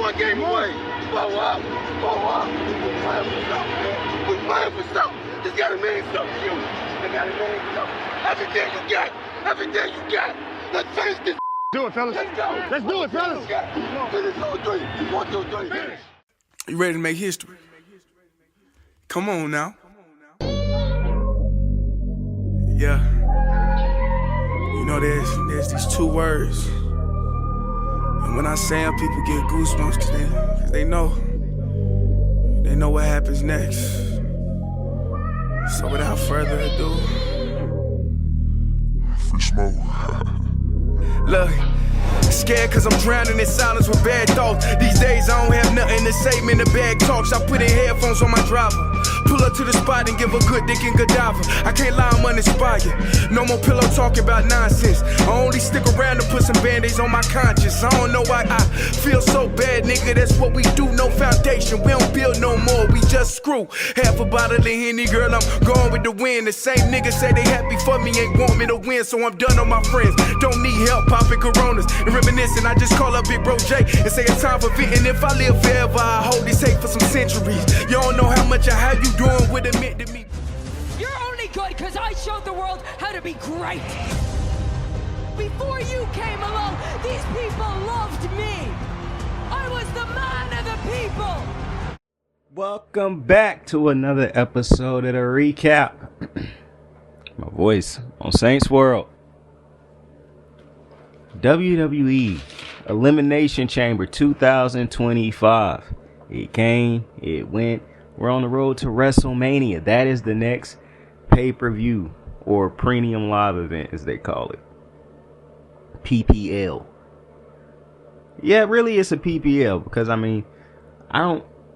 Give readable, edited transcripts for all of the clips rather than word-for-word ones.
one game away. Blow up. We're playing for something, man. We're playing for something. It's gotta mean something to you. It gotta mean something. Everything you got. Everything you got. Let's finish this. Do it, fellas. Let's go. Let's do it, fellas. Finish 2, 3. 1, 2, 3. Finish. You ready to make history? Come on now. Yeah. You know, there's these two words. And when I say them, people get goosebumps because they know what happens next. So without further ado, Free smoke. look. Scared cause I'm drowning in silence with bad thoughts. These days I don't have nothing to say, man, the bag talks. I put in headphones on my driver. Pull up to the spot and give a good dick and Godiva. I can't lie, I'm uninspired. No more pillow talking about nonsense. I only stick around to put some band-aids on my conscience. I don't know why I feel so bad, nigga. That's what we do, no foundation. We don't build no more, we just screw. Half a bottle of Henny, girl, I'm going with the wind. The same niggas say they happy for me, ain't want me to win. So I'm done on my friends. Don't need help popping Coronas and reminiscing. I just call up Big Bro Jay and say it's time for venting. If I live forever, I hold this hate for some centuries. You don't know how much or how you doing with admit to me. You're only good because I showed the world how to be great. Before you came along, these people loved me. I was the man of the people. Welcome back to another episode of the recap. My voice on Saints World. WWE Elimination Chamber 2025. It came, it went. We're on the road to WrestleMania. That is the next pay-per-view or premium live event, as they call it. PPL. Yeah, really, it's a PPL because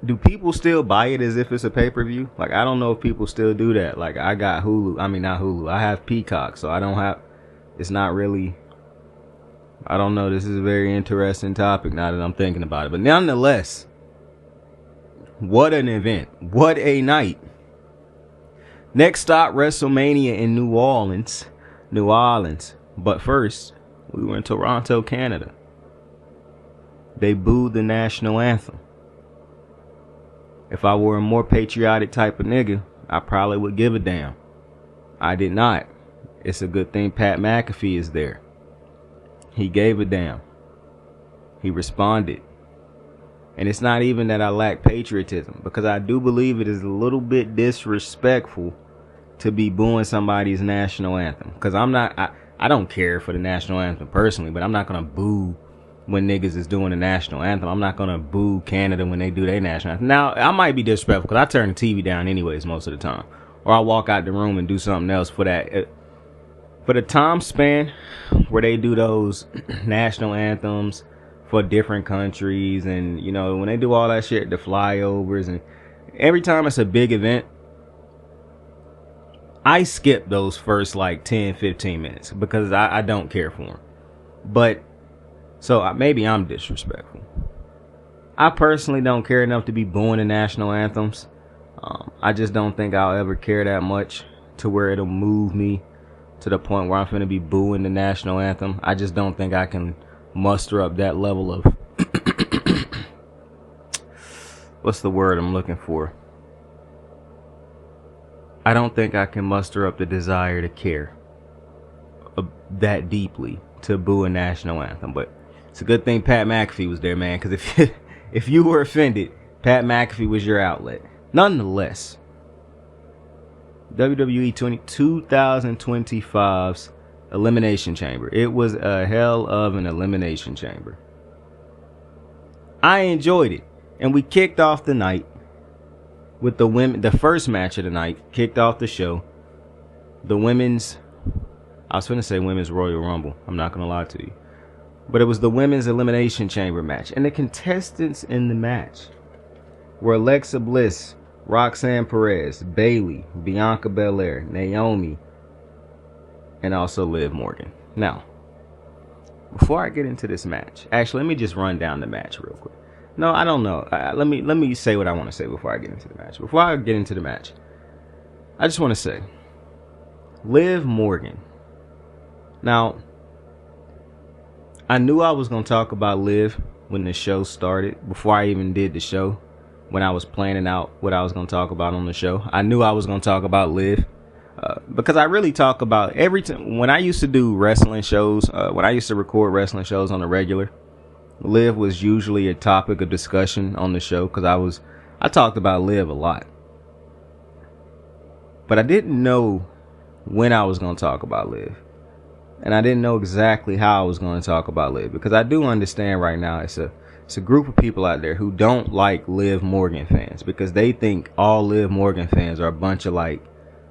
do people still buy it as if it's a pay-per-view? Like, I don't know if people still do that. Like, I got Hulu. Not Hulu. I have Peacock, so it's not really. I don't know. This is a very interesting topic now that I'm thinking about it. But nonetheless, what an event. What a night. Next stop, WrestleMania in New Orleans. But first, we were in Toronto, Canada. They booed the national anthem. If I were a more patriotic type of nigga, I probably would give a damn. I did not. It's a good thing Pat McAfee is there. He gave a damn. He responded. And it's not even that I lack patriotism, because I do believe it is a little bit disrespectful to be booing somebody's national anthem. Because I don't care for the national anthem personally, but I'm not going to boo when niggas is doing the national anthem. I'm not going to boo Canada when they do their national anthem. Now, I might be disrespectful because I turn the TV down anyways most of the time. Or I walk out the room and do something else for that. For the time span where they do those national anthems for different countries, and you know, when they do all that shit, the flyovers, and every time it's a big event, I skip those first like 10-15 minutes because I don't care for them. But so maybe I'm disrespectful. I personally don't care enough to be booing the national anthems. I just don't think I'll ever care that much to where it'll move me to the point where I'm finna be booing the national anthem. I just don't think I can muster up that level of what's the word I'm looking for? I don't think I can muster up the desire to care that deeply to boo a national anthem. But it's a good thing Pat McAfee was there, man, because if you were offended, Pat McAfee was your outlet. Nonetheless, WWE 2025's Elimination Chamber. It was a hell of an Elimination Chamber. I enjoyed it. And we kicked off the night with the women. The first match of the night kicked off the show. The women's, I was going to say women's Royal Rumble. I'm not going to lie to you. But it was the women's Elimination Chamber match. And the contestants in the match were Alexa Bliss, Roxanne Perez, Bayley, Bianca Belair, Naomi, and also Liv Morgan. Now, before I get into this match, actually, let me just run down the match real quick. No, I don't know. Let me say what I want to say before I get into the match. Before I get into the match, I just want to say, Liv Morgan. Now, I knew I was going to talk about Liv when the show started, before I even did the show, when I was planning out what I was going to talk about on the show. I knew I was going to talk about Liv. Because I really talk about every time when I used to do wrestling shows, when I used to record wrestling shows on the regular, Liv was usually a topic of discussion on the show because I talked about Liv a lot. But I didn't know when I was going to talk about Liv. And I didn't know exactly how I was going to talk about Liv, because I do understand right now it's a group of people out there who don't like Liv Morgan fans, because they think all Liv Morgan fans are a bunch of like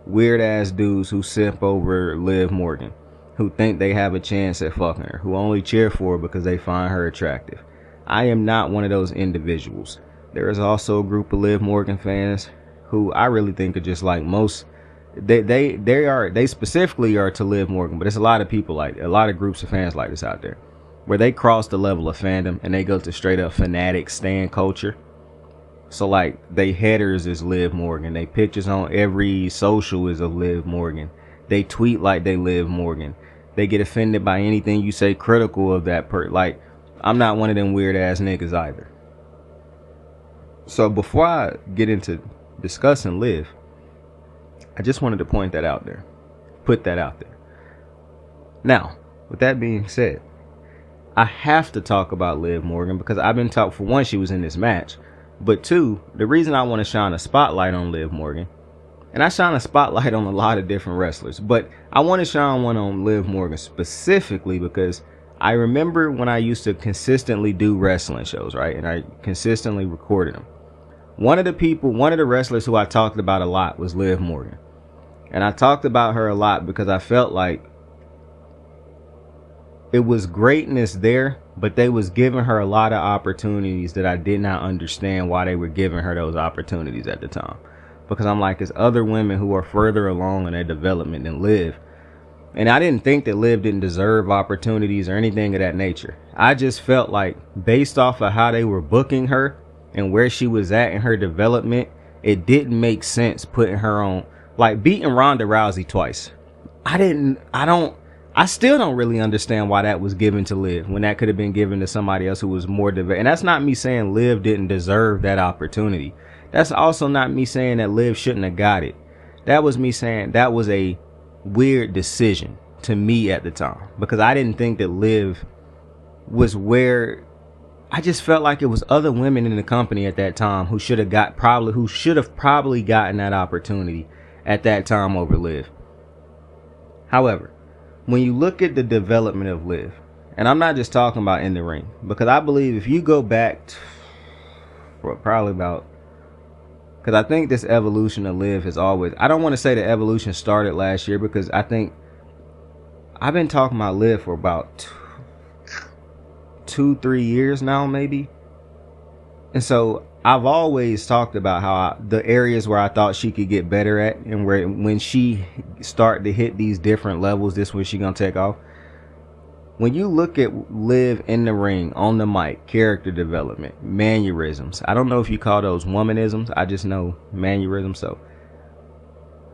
weird ass dudes who simp over Liv Morgan, who think they have a chance at fucking her, who only cheer for her because they find her attractive. I am not one of those individuals. There is also a group of Liv Morgan fans who I really think are just like most. They specifically are to Liv Morgan, but there's a lot of people like a lot of groups of fans like this out there, where they cross the level of fandom and they go to straight up fanatic stan culture. So like they headers is Liv Morgan, they pictures on every social is of Liv Morgan, they tweet like they Liv Morgan, they get offended by anything you say critical of that like I'm not one of them weird ass niggas either. So before I get into discussing Liv, I just wanted to point that out there, put that out there. Now, with that being said, I have to talk about Liv Morgan because I've been talking, for one, she was in this match, but two, the reason I want to shine a spotlight on Liv Morgan, and I shine a spotlight on a lot of different wrestlers, but I want to shine one on Liv Morgan specifically because I remember when I used to consistently do wrestling shows, right? And I consistently recorded them. One of the wrestlers who I talked about a lot was Liv Morgan. And I talked about her a lot because I felt like it was greatness there, but they was giving her a lot of opportunities that I did not understand why they were giving her those opportunities at the time. Because I'm like, there's other women who are further along in their development than Liv. And I didn't think that Liv didn't deserve opportunities or anything of that nature. I just felt like based off of how they were booking her and where she was at in her development, it didn't make sense putting her on, like beating Ronda Rousey twice. I still don't really understand why that was given to Liv when that could have been given to somebody else who was more developed. And that's not me saying Liv didn't deserve that opportunity. That's also not me saying that Liv shouldn't have got it. That was me saying that was a weird decision to me at the time, because I didn't think that Liv was where. I just felt like it was other women in the company at that time who should have probably gotten that opportunity at that time over Liv. However, when you look at the development of Liv, and I'm not just talking about in the ring, because I believe if you go back for probably about, because I think this evolution of Liv has always, I don't want to say the evolution started last year, because I think I've been talking about Liv for about 2-3 years now, maybe. And so I've always talked about how the areas where I thought she could get better at, and where when she start to hit these different levels, this when she gonna take off. When you look at Liv in the ring, on the mic, character development, mannerisms, I don't know if you call those womanisms, I just know mannerisms, so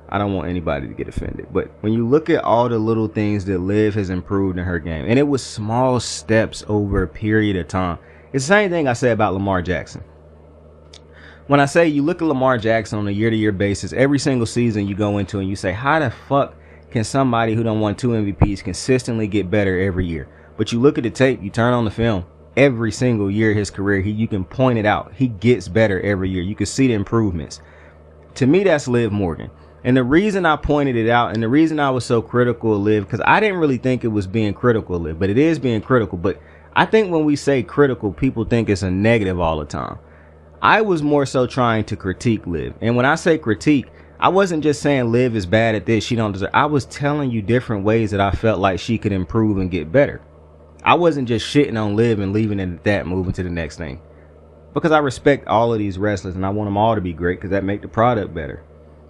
I don't want anybody to get offended. But when you look at all the little things that Liv has improved in her game, and it was small steps over a period of time. It's the same thing I say about Lamar Jackson. When I say you look at Lamar Jackson on a year-to-year basis, every single season you go into and you say, how the fuck can somebody who done won 2 MVPs consistently get better every year? But you look at the tape, you turn on the film, every single year of his career, you can point it out. He gets better every year. You can see the improvements. To me, that's Liv Morgan. And the reason I pointed it out, and the reason I was so critical of Liv, because I didn't really think it was being critical of Liv, but it is being critical. But I think when we say critical, people think it's a negative all the time. I was more so trying to critique Liv. And when I say critique, I wasn't just saying Liv is bad at this, she don't deserve. I was telling you different ways that I felt like she could improve and get better. I wasn't just shitting on Liv and leaving it at that, moving to the next thing. Because I respect all of these wrestlers and I want them all to be great, because that make the product better.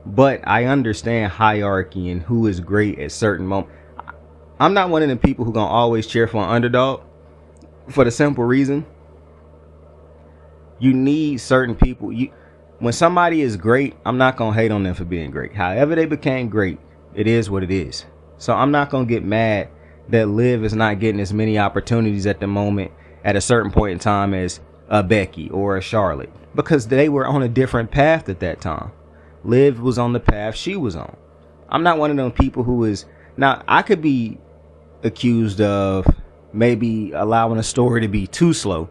But I understand hierarchy and who is great at certain moments. I'm not one of the people who gonna always cheer for an underdog, for the simple reason you need certain people. When somebody is great, I'm not gonna hate on them for being great. However they became great, it is what it is. So I'm not gonna get mad that Liv is not getting as many opportunities at the moment at a certain point in time as a Becky or a Charlotte, because they were on a different path at that time. Liv was on the path she was on. I'm not one of them people who is, now I could be accused of maybe allowing a story to be too slow,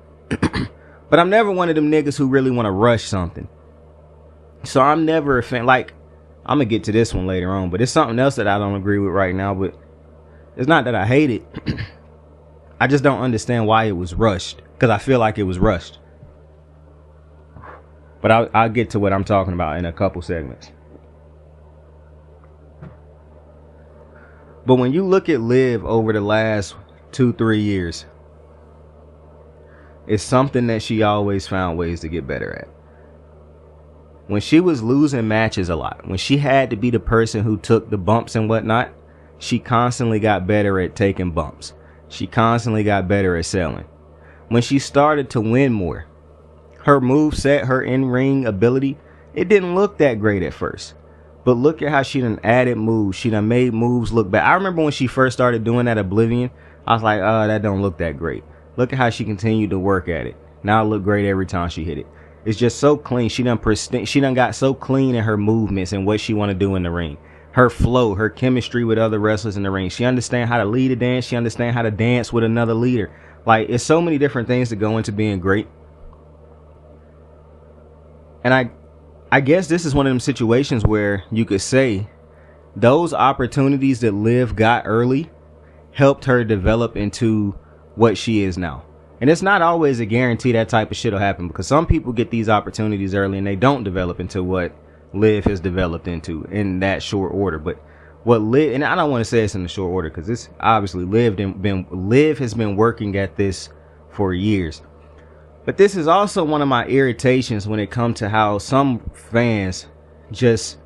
but I'm never one of them niggas who really want to rush something. So I'm never a fan. Like, I'm gonna get to this one later on, but it's something else that I don't agree with right now. But it's not that I hate it. I just don't understand why it was rushed, because I feel like it was rushed. But I'll get to what I'm talking about in a couple segments. But when you look at Liv over the last 2-3 years, it's something that she always found ways to get better at. When she was losing matches a lot, when she had to be the person who took the bumps and whatnot, she constantly got better at taking bumps. She constantly got better at selling. When she started to win more, her moveset, her in-ring ability, it didn't look that great at first. But look at how she done added moves. She done made moves look bad. I remember when she first started doing that Oblivion, I was like, oh, that don't look that great. Look at how she continued to work at it. Now it look great every time she hit it. It's just so clean. She done got so clean in her movements and what she want to do in the ring. Her flow, her chemistry with other wrestlers in the ring. She understand how to lead a dance. She understand how to dance with another leader. Like, it's so many different things that go into being great. And I guess this is one of them situations where you could say those opportunities that Liv got early helped her develop into what she is now. And it's not always a guarantee that type of shit will happen, because some people get these opportunities early and they don't develop into what Liv has developed into in that short order. But what Liv, and I don't want to say it's in the short order, because it's obviously Liv has been working at this for years. But this is also one of my irritations when it comes to how some fans just,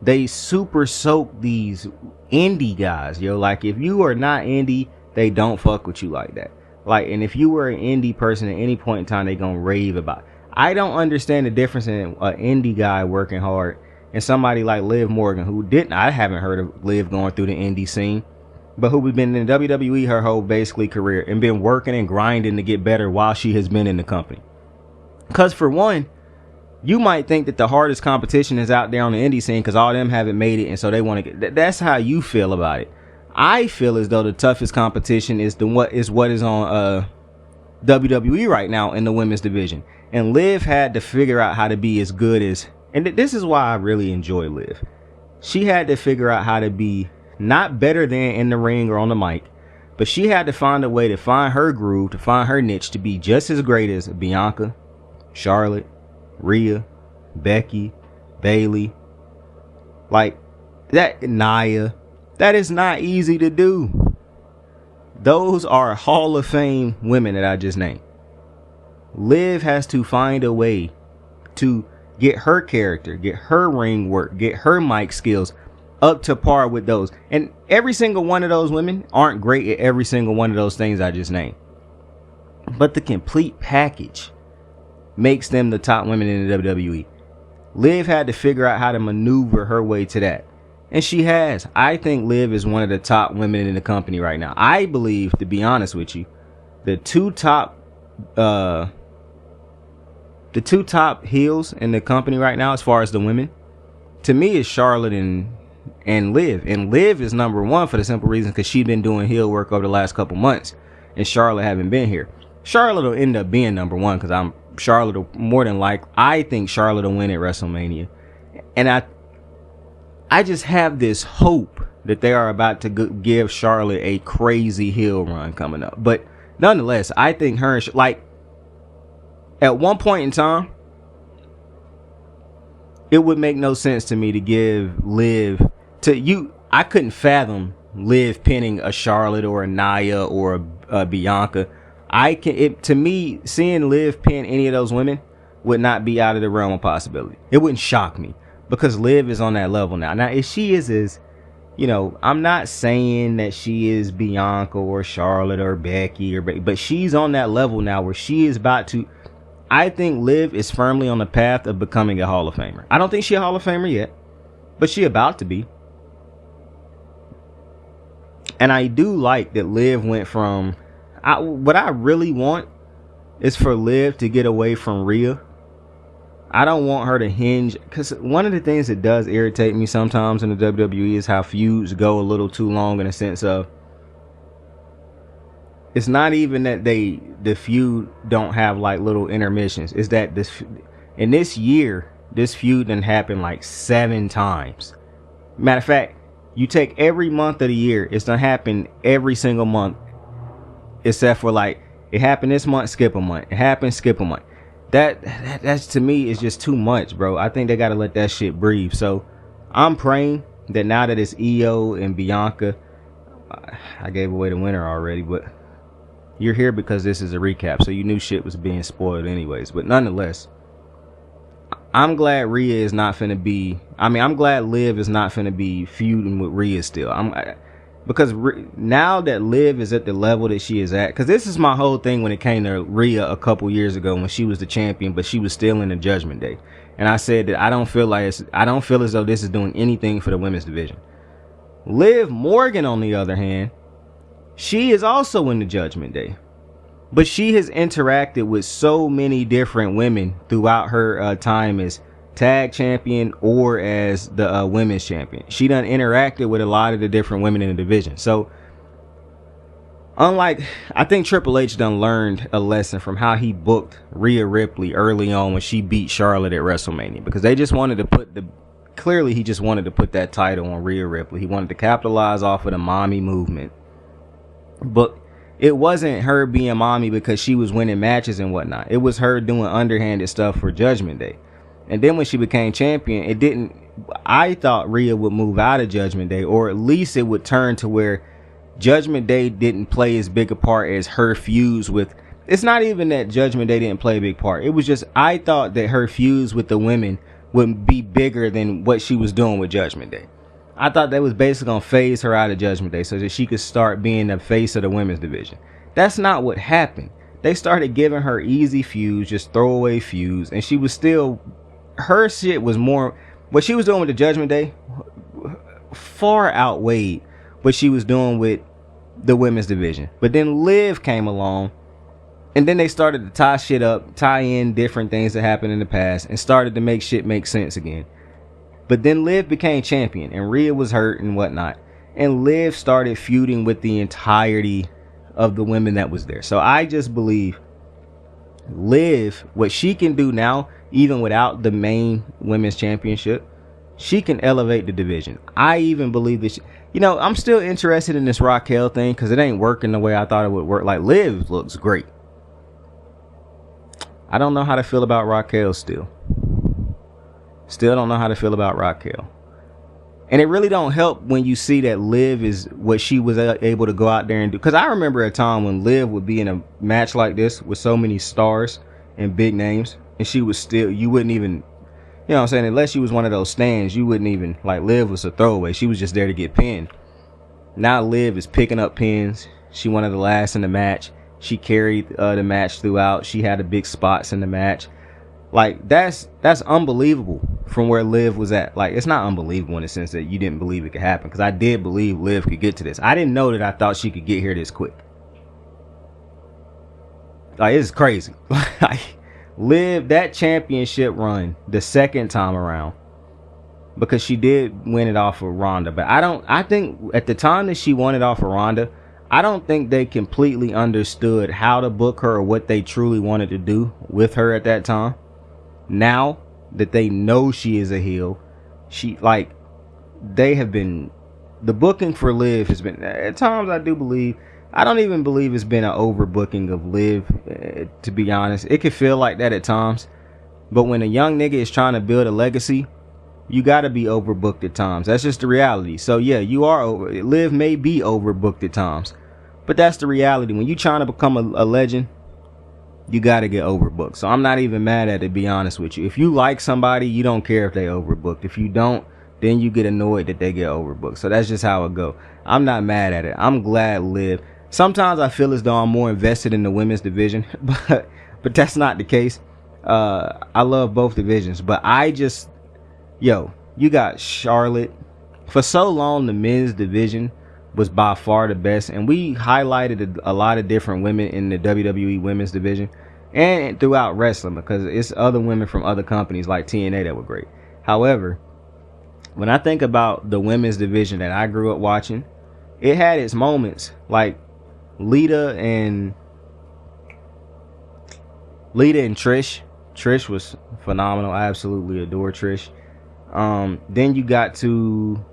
they super soak these indie guys, yo. Like, if you are not indie, they don't fuck with you like that. Like, and if you were an indie person at any point in time, they gonna rave about it. I don't understand the difference in an indie guy working hard and somebody like Liv Morgan, who I haven't heard of Liv going through the indie scene, but who has been in WWE her whole basically career and been working and grinding to get better while she has been in the company. Because for one, you might think that the hardest competition is out there on the indie scene because all of them haven't made it, and so they want to get. That's how you feel about it. I feel as though the toughest competition is what is on WWE right now in the women's division. And Liv had to figure out how to be as good as, and this is why I really enjoy Liv. She had to figure out how to be not better than in the ring or on the mic, but she had to find a way to find her groove, to find her niche, to be just as great as Bianca, Charlotte, Rhea, Becky, Bayley, like that, Nia. That is not easy to do. Those are Hall of Fame women that I just named. Liv has to find a way to get her character, get her ring work, get her mic skills up to par with those. And every single one of those women aren't great at every single one of those things I just named. But the complete package makes them the top women in the WWE. Liv had to figure out how to maneuver her way to that. And she has. I think Liv is one of the top women in the company right now. I believe, to be honest with you, the two top heels in the company right now, as far as the women, to me, is Charlotte and Liv. And Liv is number one for the simple reason because she's been doing heel work over the last couple months, and Charlotte haven't been here. Charlotte will end up being number one because I think Charlotte will win at WrestleMania. And I just have this hope that they are about to give Charlotte a crazy heel run coming up. But nonetheless, I think her and like at one point in time, it would make no sense to me to give Liv to you. I couldn't fathom Liv pinning a Charlotte or a Nia or a Bianca. To me, seeing Liv pin any of those women would not be out of the realm of possibility. It wouldn't shock me. Because Liv is on that level now. Now, if she is, I'm not saying that she is Bianca or Charlotte or Becky but she's on that level now where she is about to. I think Liv is firmly on the path of becoming a Hall of Famer. I don't think she's a Hall of Famer yet, but she about to be. And I do like that Liv went from, what I really want is for Liv to get away from Rhea. I don't want her to hinge, because one of the things that does irritate me sometimes in the WWE is how feuds go a little too long, in a sense of, it's not even that the feud don't have like little intermissions. It's that in this year, this feud done happened like 7 times. Matter of fact, you take every month of the year, it's done happen every single month, except for like, it happened this month, skip a month. It happened, skip a month. That's to me is just too much, bro. I think they gotta let that shit breathe. So I'm praying that now that it's Io and Bianca, I gave away the winner already, but you're here because this is a recap, so you knew shit was being spoiled anyways. But nonetheless, I'm glad Rhea is not finna be. I mean, I'm glad Liv is not finna be feuding with Rhea still. Because now that Liv is at the level that she is at, because this is my whole thing when it came to Rhea a couple years ago when she was the champion, but she was still in the Judgment Day, and I said that I don't feel as though this is doing anything for the women's division. Liv Morgan, on the other hand, she is also in the Judgment Day, but she has interacted with so many different women throughout her time as tag champion or as the women's champion. She done interacted with a lot of the different women in the division. So unlike, I think Triple H done learned a lesson from how he booked Rhea Ripley early on when she beat Charlotte at WrestleMania, because they just wanted to clearly he just wanted to put that title on Rhea Ripley. He wanted to capitalize off of the mommy movement. But it wasn't her being mommy because she was winning matches and whatnot. It was her doing underhanded stuff for Judgment Day. And then when she became champion, I thought Rhea would move out of Judgment Day, or at least it would turn to where Judgment Day didn't play as big a part as her feuds with. It's not even that Judgment Day didn't play a big part. It was just, I thought that her feuds with the women would be bigger than what she was doing with Judgment Day. I thought that was basically going to phase her out of Judgment Day so that she could start being the face of the women's division. That's not what happened. They started giving her easy feuds, just throwaway feuds, and she was still, her shit was more, what she was doing with the Judgment Day far outweighed what she was doing with the women's division. But then Liv came along, and then they started to tie shit up, tie in different things that happened in the past, and started to make shit make sense again. But then Liv became champion, and Rhea was hurt and whatnot, and Liv started feuding with the entirety of the women that was there. So I just believe Liv, what she can do now, even without the main women's championship, she can elevate the division. I even believe that I'm still interested in this Raquel thing because it ain't working the way I thought it would work. Like, Liv looks great. I don't know how to feel about Raquel still. Still don't know how to feel about Raquel. And it really don't help when you see that Liv is what she was able to go out there and do. Because I remember a time when Liv would be in a match like this with so many stars and big names, and she was still, you wouldn't even, you know what I'm saying, unless she was one of those stands, you wouldn't even, like, Liv was a throwaway. She was just there to get pinned. Now Liv is picking up pins. She one of the last in the match. She carried the match throughout. She had the big spots in the match. Like, that's unbelievable from where Liv was at. Like, it's not unbelievable in the sense that you didn't believe it could happen, because I did believe Liv could get to this. I didn't know that I thought she could get here this quick. Like, it's crazy. Like, Liv, that championship run the second time around, because she did win it off of Ronda, but I think at the time that she won it off of Ronda, I don't think they completely understood how to book her or what they truly wanted to do with her at that time. Now that they know she is a heel, the booking for Liv has been, at times I don't even believe it's been an overbooking of Liv, to be honest. It could feel like that at times, but when a young nigga is trying to build a legacy, you gotta be overbooked at times. That's just the reality. So yeah, Liv may be overbooked at times, but that's the reality. When you trying to become a legend, you gotta get overbooked. So I'm not even mad at it, to be honest with you. If you like somebody, you don't care if they overbooked. If you don't, then you get annoyed that they get overbooked. So that's just how it go. I'm not mad at it. I'm glad Liv. Sometimes I feel as though I'm more invested in the women's division, but that's not the case. I love both divisions, but you got Charlotte. For so long, the men's division was by far the best. And we highlighted a lot of different women in the WWE women's division and throughout wrestling, because it's other women from other companies like TNA that were great. However, when I think about the women's division that I grew up watching, it had its moments, like Lita and Trish. Trish was phenomenal. I absolutely adore Trish. Then you got to,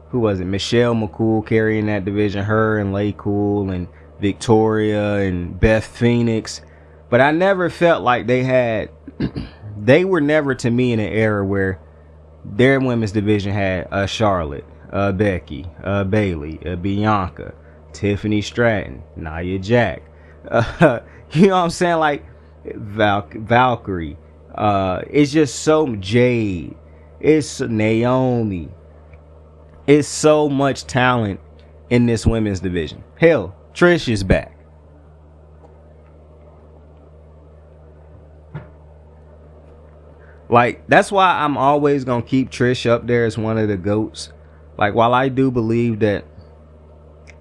who was it? Michelle McCool carrying that division. Her and Lay Cool and Victoria and Beth Phoenix. But I never felt like they were never, to me, in an era where their women's division had a Charlotte, Becky, Bayley, Bianca, Tiffany Stratton, Nia Jax. You know what I'm saying? Like Valkyrie. It's just so Jade. It's Naomi. It's so much talent in this women's division. Hell, Trish is back. Like, that's why I'm always gonna keep Trish up there as one of the GOATs. Like, while I do believe that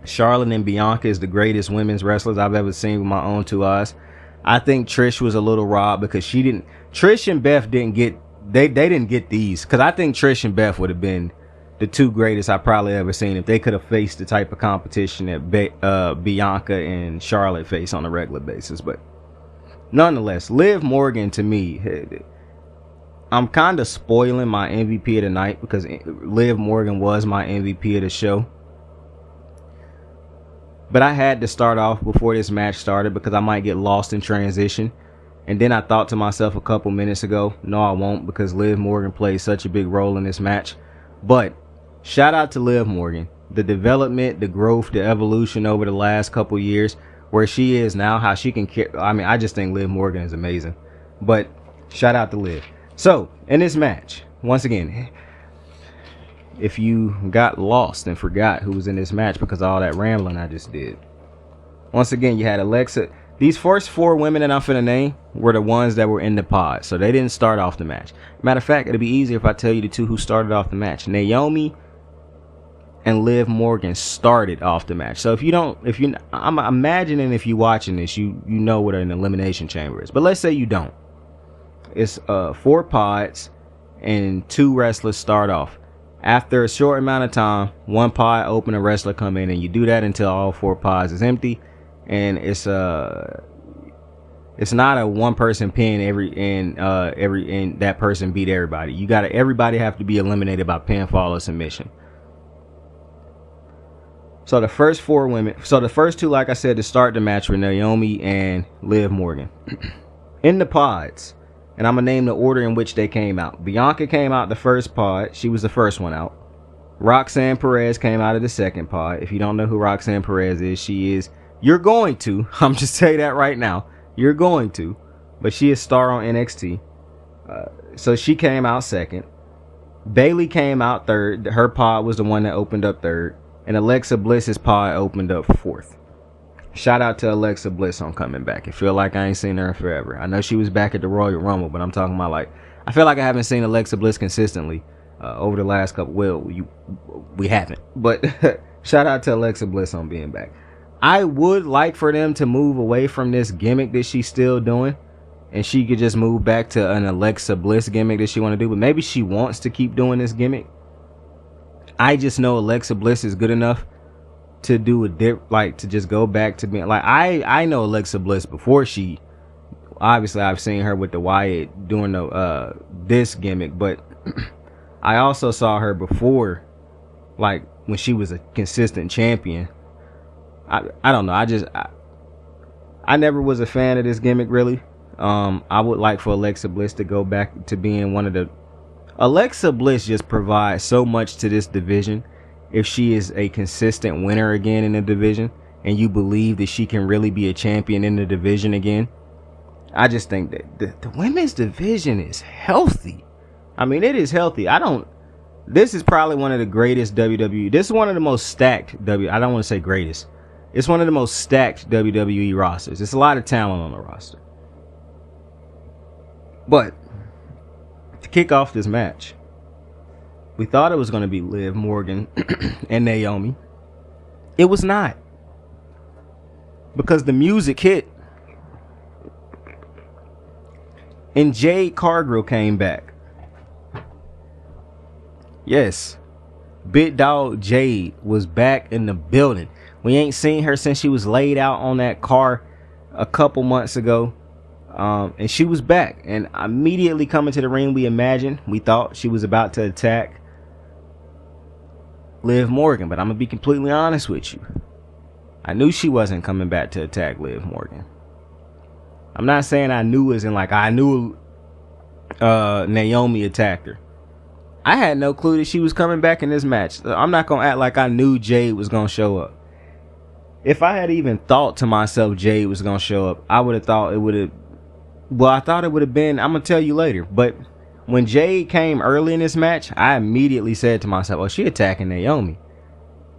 Charlotte and Bianca is the greatest women's wrestlers I've ever seen with my own two eyes, I think Trish was a little robbed because Trish and Beth didn't get these. Because I think Trish and Beth would have been the two greatest I probably ever seen if they could have faced the type of competition that Bianca and Charlotte face on a regular basis. But nonetheless, Liv Morgan, to me, I'm kind of spoiling my MVP of the night because Liv Morgan was my MVP of the show. But I had to start off before this match started because I might get lost in transition. And then I thought to myself a couple minutes ago, no, I won't, because Liv Morgan played such a big role in this match. But shout out to Liv Morgan. The development, the growth, the evolution over the last couple years, where she is now, how she can I just think Liv Morgan is amazing. But shout out to Liv. So, in this match, once again, if you got lost and forgot who was in this match because of all that rambling I just did, once again, you had Alexa. These first four women that I'm finna name were the ones that were in the pod, so they didn't start off the match. Matter of fact, it'll be easier if I tell you the two who started off the match. Naomi and Liv Morgan started off the match. So I'm imagining if you're watching this, you know what an elimination chamber is. But let's say you don't. It's 4 pods and 2 wrestlers start off. After a short amount of time, 1 pod open, a wrestler come in, and you do that until all 4 pods is empty. And it's not a one person pin and that person beat everybody. Everybody have to be eliminated by pinfall or submission. So the first 4 women, so the first 2, like I said, to start the match were Naomi and Liv Morgan. In the pods, and I'm going to name the order in which they came out. Bianca came out the first pod. She was the first one out. Roxanne Perez came out of the second pod. If you don't know who Roxanne Perez is, you're going to. I'm just saying that right now. You're going to. But she is star on NXT. So she came out second. Bayley came out third. Her pod was the one that opened up third. And Alexa Bliss's pod opened up fourth. Shout out to Alexa Bliss on coming back. I feel like I ain't seen her in forever. I know she was back at the Royal Rumble, but I'm talking about, like, I feel like I haven't seen Alexa Bliss consistently over the last couple. Well, we haven't. But shout out to Alexa Bliss on being back. I would like for them to move away from this gimmick that she's still doing, and she could just move back to an Alexa Bliss gimmick that she want to do. But maybe she wants to keep doing this gimmick. I just know Alexa Bliss is good enough to do to just go back to being like, I know Alexa Bliss before she, obviously I've seen her with the Wyatt doing the this gimmick, but I also saw her before, like when she was a consistent champion. I don't know, I never was a fan of this gimmick really. I would like for Alexa Bliss to go back to being one of the, Alexa Bliss just provides so much to this division. If she is a consistent winner again in the division, and you believe that she can really be a champion in the division again, I just think that the women's division is healthy. I mean, it is healthy. This is probably one of the greatest WWE. This is one of the most stacked I don't want to say greatest. It's one of the most stacked WWE rosters. It's a lot of talent on the roster. But to kick off this match, We thought it was going to be Liv Morgan and Naomi. It was not. Because the music hit. And Jade Cargill came back. Yes. Big dog Jade was back in the building. We ain't seen her since she was laid out on that car a couple months ago. And she was back. And immediately coming to the ring, we thought she was about to attack Liv Morgan. But I'm going to be completely honest with you. I knew she wasn't coming back to attack Liv Morgan. I'm not saying I knew as in like I knew Naomi attacked her. I had no clue that she was coming back in this match. I'm not going to act like I knew Jade was going to show up. If I had even thought to myself Jade was going to show up, I would have thought it would have... Well, I thought it would have been... I'm going to tell you later. But when Jade came early in this match, I immediately said to myself, oh, she attacking Naomi.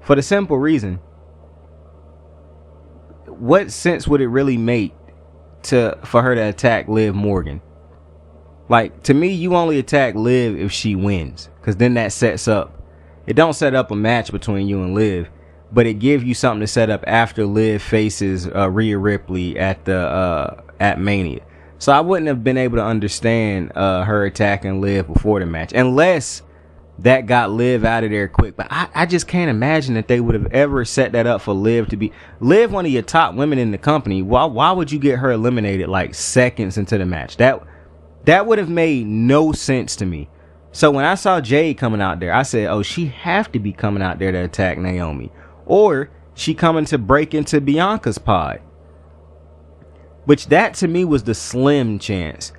For the simple reason, what sense would it really make for her to attack Liv Morgan? Like, to me, you only attack Liv if she wins, because then that sets up... It don't set up a match between you and Liv, but it gives you something to set up after Liv faces Rhea Ripley at Mania. So I wouldn't have been able to understand her attacking Liv before the match, unless that got Liv out of there quick. But I just can't imagine that they would have ever set that up for Liv to be... Liv, one of your top women in the company. Why would you get her eliminated like seconds into the match? That would have made no sense to me. So when I saw Jade coming out there, I said, oh, she have to be coming out there to attack Naomi. Or she coming to break into Bianca's pod. Which that to me was the slim chance.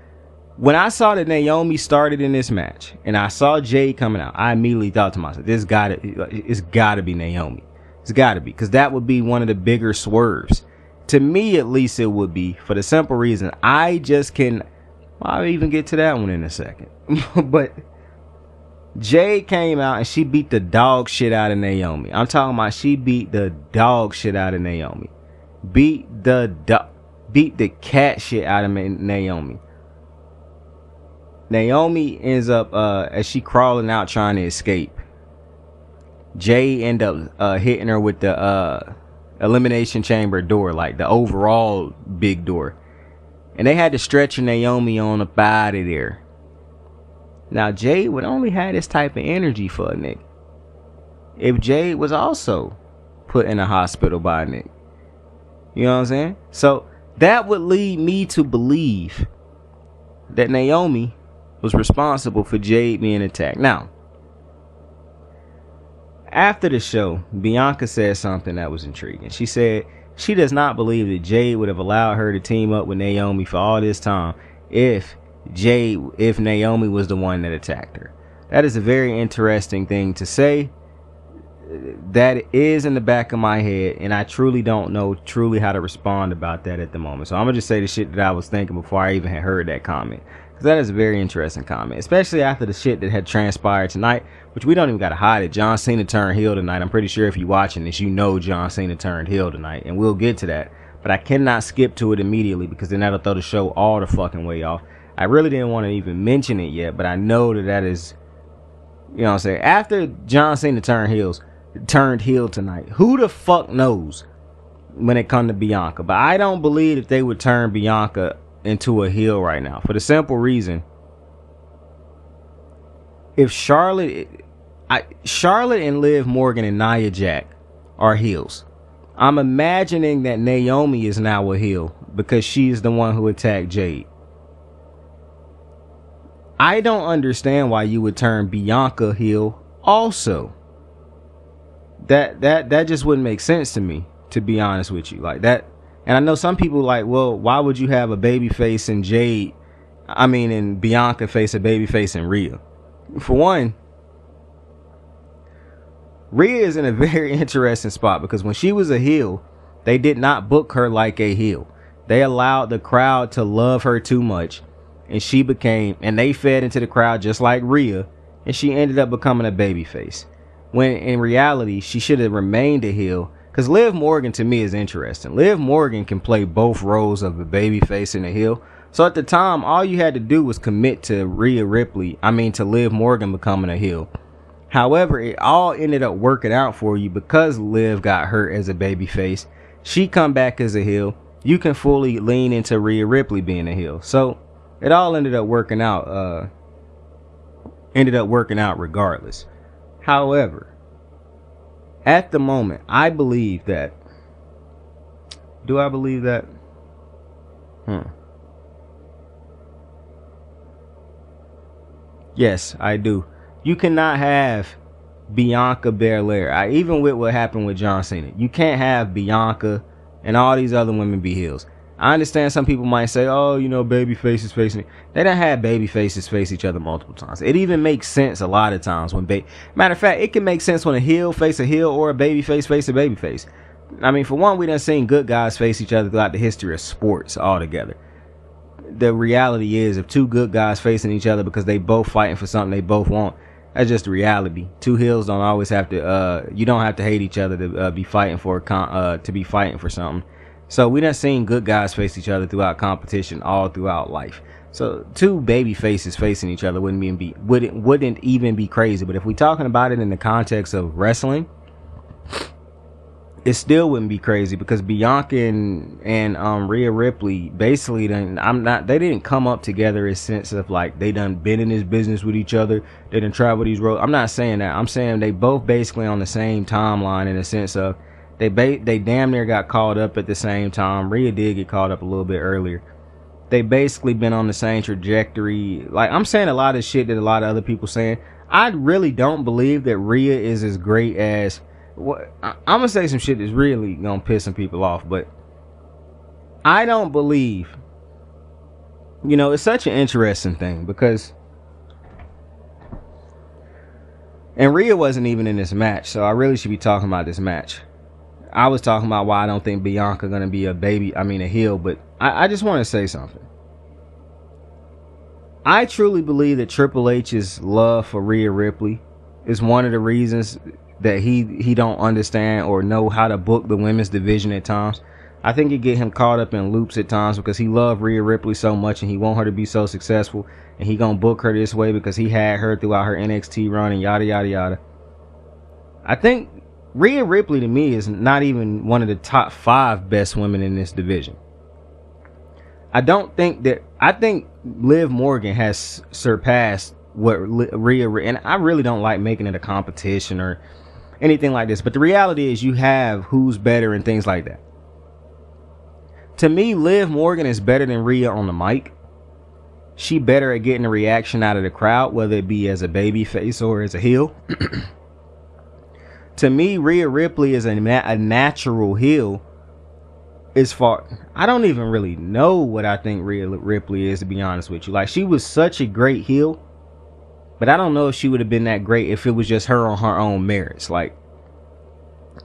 When I saw that Naomi started in this match and I saw Jade coming out, I immediately thought to myself, it's gotta be Naomi. It's gotta be, because that would be one of the bigger swerves. To me, at least it would be, for the simple reason I just can... I'll even get to that one in a second. But Jade came out and she beat the dog shit out of Naomi. I'm talking about she beat the dog shit out of Naomi. Beat the cat shit out of Naomi. Naomi ends up as she crawling out trying to escape. Jade end up hitting her with the elimination chamber door, like the overall big door. And they had to stretch Naomi on up out of there. Now, Jade would only have this type of energy for a nigga if Jade was also put in a hospital by a nigga. You know what I'm saying? So that would lead me to believe that Naomi was responsible for Jade being attacked. Now, after the show, Bianca said something that was intriguing. She said she does not believe that Jade would have allowed her to team up with Naomi for all this time if Naomi was the one that attacked her. That is a very interesting thing to say. That is in the back of my head, and I truly don't know how to respond about that at the moment. So I'm gonna just say the shit that I was thinking before I even had heard that comment, because that is a very interesting comment, especially after the shit that had transpired tonight, which we don't even gotta hide it. John Cena turned heel tonight. I'm pretty sure if you're watching this, you know John Cena turned heel tonight, and we'll get to that. But I cannot skip to it immediately, because then that'll throw the show all the fucking way off. I really didn't want to even mention it yet, but I know that is, you know what I'm saying, after John Cena turned heel tonight, who the fuck knows when it comes to Bianca? But I don't believe that they would turn Bianca into a heel right now, for the simple reason, if Charlotte and Liv Morgan and Nia Jax are heels, I'm imagining that Naomi is now a heel because she's the one who attacked Jade. I don't understand why you would turn Bianca heel also. That just wouldn't make sense to me, to be honest with you. Like that, and I know some people like, well, why would you have a baby face and Bianca face a baby face and Rhea? For one, Rhea is in a very interesting spot, because when she was a heel, they did not book her like a heel. They allowed the crowd to love her too much, and they fed into the crowd just like Rhea, and she ended up becoming a baby face. When in reality, she should have remained a heel, because Liv Morgan to me is interesting. Liv Morgan can play both roles of a baby face and a heel. So at the time, all you had to do was commit to to Liv Morgan becoming a heel. However, it all ended up working out for you because Liv got hurt as a babyface. She come back as a heel. You can fully lean into Rhea Ripley being a heel. So it all ended up working out. Regardless. However, at the moment, I believe that. Do I believe that? Yes, I do. You cannot have Bianca Belair. Even with what happened with John Cena, you can't have Bianca and all these other women be heels. I understand some people might say, oh, you know, baby faces facing. They don't have baby faces face each other multiple times. It even makes sense a lot of times when matter of fact, it can make sense when a heel face a heel or a baby face face a baby face. I mean, for one, we done seen good guys face each other throughout the history of sports altogether. The reality is, if two good guys facing each other because they both fighting for something they both want, that's just the reality. Two heels don't always have to. You don't have to hate each other to be fighting for something. So we done seen good guys face each other throughout competition all throughout life. So two baby faces facing each other wouldn't even be crazy. But if we're talking about it in the context of wrestling, it still wouldn't be crazy because Bianca and Rhea Ripley basically they didn't come up together in sense of like they done been in this business with each other. They done travel these roads. I'm not saying that. I'm saying they both basically on the same timeline in the sense of they damn near got called up at the same time. Rhea did get called up a little bit earlier. They basically been on the same trajectory. Like, I'm saying a lot of shit that a lot of other people saying. I really don't believe that Rhea is as great as what I'm gonna say some shit that's really gonna piss some people off, but I don't believe, you know, it's such an interesting thing because and Rhea wasn't even in this match, so I really should be talking about this match. I was talking about why I don't think Bianca gonna be a heel, but I just want to say something. I truly believe that Triple H's love for Rhea Ripley is one of the reasons that he don't understand or know how to book the women's division at times. I think it get him caught up in loops at times because he loved Rhea Ripley so much and he want her to be so successful, and he gonna book her this way because he had her throughout her NXT run and yada yada yada. I think Rhea Ripley to me is not even one of the top 5 best women in this division. I think Liv Morgan has surpassed what Rhea, and I really don't like making it a competition or anything like this, but the reality is you have who's better and things like that. To me, Liv Morgan is better than Rhea on the mic. She better at getting a reaction out of the crowd, whether it be as a baby face or as a heel. To me, Rhea Ripley is a natural heel. I don't even really know what I think Rhea Ripley is, to be honest with you. Like, she was such a great heel, but I don't know if she would have been that great if it was just her on her own merits. Like,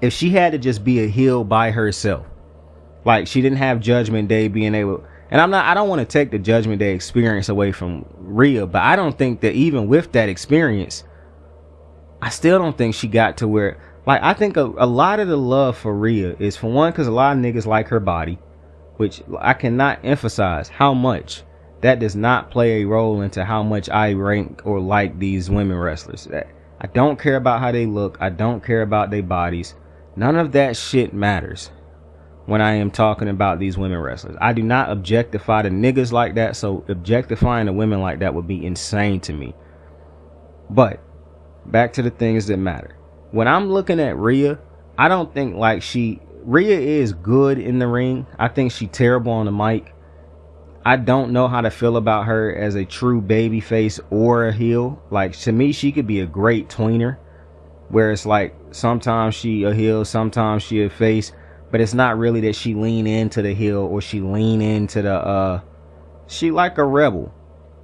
if she had to just be a heel by herself, like she didn't have Judgment Day being able, and I don't want to take the Judgment Day experience away from Rhea, but I don't think that even with that experience, I still don't think she got to where, like, I think a lot of the love for Rhea is, for one, because a lot of niggas like her body, which I cannot emphasize how much that does not play a role into how much I rank or like these women wrestlers. I don't care about how they look. I don't care about their bodies. None of that shit matters when I am talking about these women wrestlers. I do not objectify the niggas like that, so objectifying the women like that would be insane to me. But back to the things that matter. When I'm looking at Rhea, I don't think like Rhea is good in the ring. I think she's terrible on the mic. I don't know how to feel about her as a true baby face or a heel. Like, to me, she could be a great tweener, where it's like sometimes she a heel, sometimes she a face, but it's not really that she lean into the heel or she lean into the she like a rebel.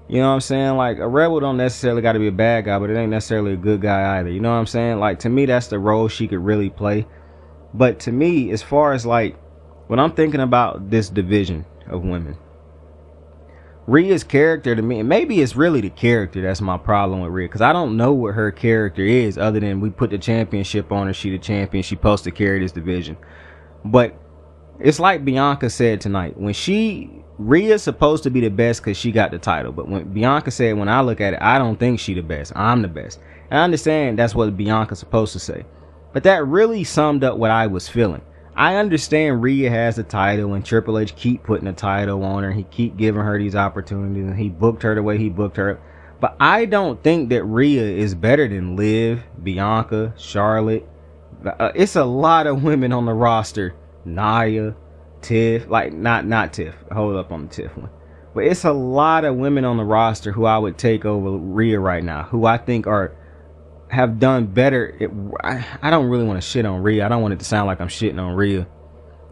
You know what I'm saying? Like, a rebel don't necessarily got to be a bad guy, but it ain't necessarily a good guy either. You know what I'm saying? Like, to me, that's the role she could really play. But to me, as far as like when I'm thinking about this division of women, Rhea's character to me, and maybe it's really the character that's my problem with Rhea, because I don't know what her character is other than we put the championship on her, she the champion, she supposed to carry this division. But it's like Bianca said tonight, when she Rhea's supposed to be the best because she got the title. But when Bianca said, when I look at it, I don't think she the best. I'm the best. And I understand that's what Bianca's supposed to say. But that really summed up what I was feeling. I understand Rhea has the title and Triple H keep putting the title on her. He keep giving her these opportunities and he booked her the way he booked her. But I don't think that Rhea is better than Liv, Bianca, Charlotte. It's a lot of women on the roster. Nia, Tiff, like not Tiff. Hold up on the Tiff one. But it's a lot of women on the roster who I would take over Rhea right now, who I think have done better. I don't really want to shit on Rhea. I don't want it to sound like I'm shitting on Rhea.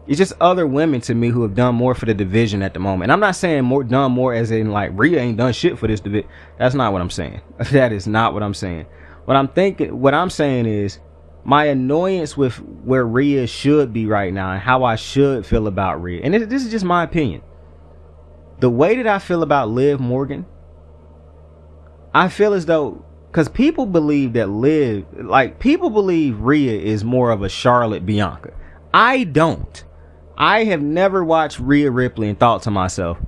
It's just other women to me who have done more for the division at the moment. And I'm not saying done more as in like Rhea ain't done shit for this division. That's not what I'm saying. That is not what I'm saying. What I'm saying is my annoyance with where Rhea should be right now and how I should feel about Rhea. And this is just my opinion. The way that I feel about Liv Morgan, I feel as though, because people believe that people believe Rhea is more of a Charlotte Bianca. I don't. I have never watched Rhea Ripley and thought to myself,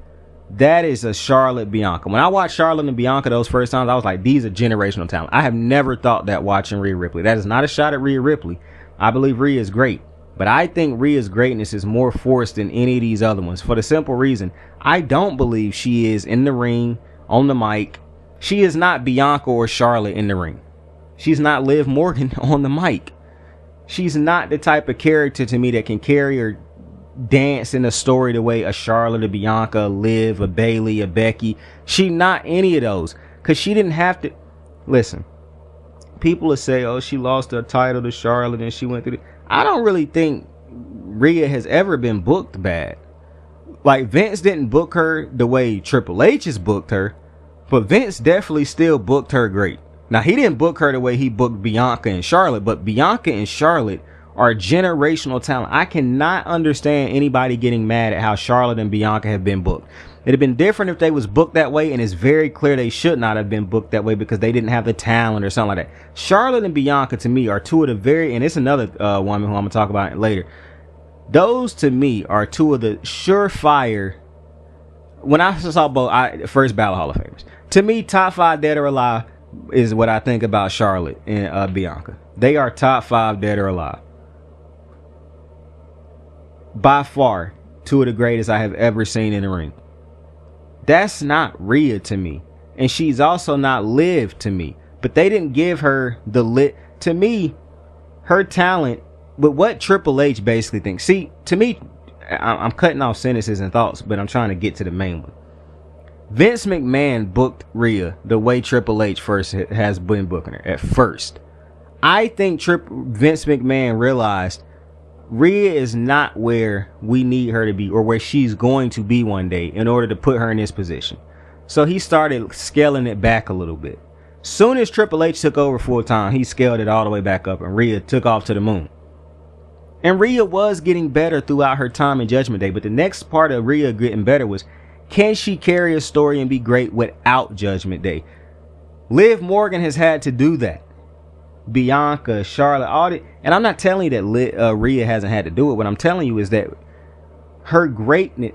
that is a Charlotte Bianca. When I watched Charlotte and Bianca those first times, I was like, these are generational talent. I have never thought that watching Rhea Ripley. That is not a shot at Rhea Ripley. I believe Rhea is great. But I think Rhea's greatness is more forced than any of these other ones. For the simple reason, I don't believe she is in the ring, on the mic. She is not Bianca or Charlotte in the ring. She's not Liv Morgan on the mic. She's not the type of character to me that can carry or dance in a story the way a Charlotte, a Bianca, a Liv, a Bayley, a Becky. She not any of those. Because she didn't have to. Listen, people will say, oh, she lost her title to Charlotte and she went through I don't really think Rhea has ever been booked bad. Like, Vince didn't book her the way Triple H has booked her. But Vince definitely still booked her great. Now, he didn't book her the way he booked Bianca and Charlotte, but Bianca and Charlotte are generational talent. I cannot understand anybody getting mad at how Charlotte and Bianca have been booked. It'd have been different if they was booked that way, and it's very clear they should not have been booked that way because they didn't have the talent or something like that. Charlotte and Bianca, to me, are two of the very, and it's another woman who I'm going to talk about later. Those, to me, are two of the surefire, when I saw both, first Battle Hall of Famers. To me, top 5 dead or alive is what I think about Charlotte and Bianca. They are top 5 dead or alive. By far, two of the greatest I have ever seen in the ring. That's not Rhea to me. And she's also not Liv to me. But they didn't give her the lit. To me, her talent, but what Triple H basically thinks. See, to me, I'm cutting off sentences and thoughts, but I'm trying to get to the main one. Vince McMahon booked Rhea the way Triple H first has been booking her at first. I think Vince McMahon realized Rhea is not where we need her to be or where she's going to be one day in order to put her in this position. So he started scaling it back a little bit. Soon as Triple H took over full time, he scaled it all the way back up and Rhea took off to the moon. And Rhea was getting better throughout her time in Judgment Day. But the next part of Rhea getting better was, can she carry a story and be great without Judgment Day? Liv Morgan has had to do that. Bianca, Charlotte, all that. And I'm not telling you that Rhea hasn't had to do it. What I'm telling you is that her greatness,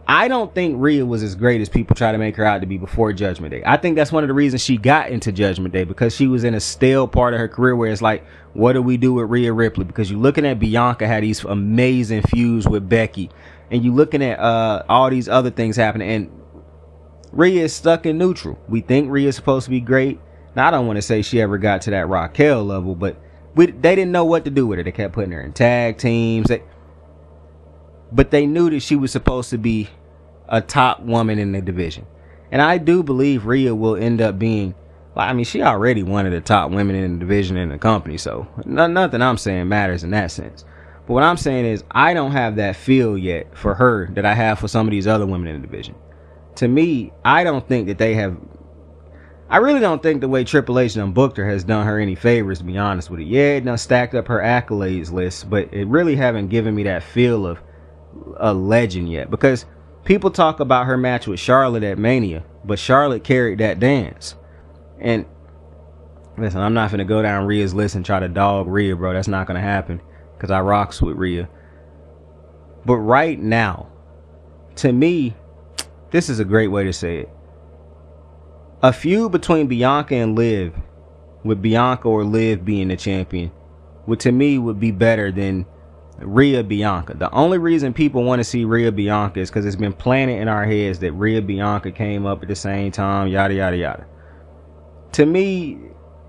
I don't think Rhea was as great as people try to make her out to be before Judgment Day. I think that's one of the reasons she got into Judgment Day, because she was in a stale part of her career where it's like, what do we do with Rhea Ripley? Because you're looking at Bianca had these amazing feuds with Becky, and you're looking at all these other things happening, and Rhea is stuck in neutral. We think Rhea's supposed to be great. Now, I don't want to say she ever got to that Raquel level, but they didn't know what to do with her. They kept putting her in tag teams. But they knew that she was supposed to be a top woman in the division. And I do believe Rhea will end up being, I mean, she already one of the top women in the division in the company. So nothing I'm saying matters in that sense. But what I'm saying is I don't have that feel yet for her that I have for some of these other women in the division. To me, I don't think that they have. I really don't think the way Triple H done booked her has done her any favors, to be honest with you. Yeah, it done stacked up her accolades list, but it really haven't given me that feel of a legend yet. Because people talk about her match with Charlotte at Mania, but Charlotte carried that dance. And listen, I'm not going to go down Rhea's list and try to dog Rhea, bro. That's not going to happen because I rocks with Rhea. But right now, to me, this is a great way to say it. A feud between Bianca and Liv, with Bianca or Liv being the champion, would to me would be better than Rhea Bianca. The only reason people want to see Rhea Bianca is because it's been planted in our heads that Rhea Bianca came up at the same time, yada yada yada. To me,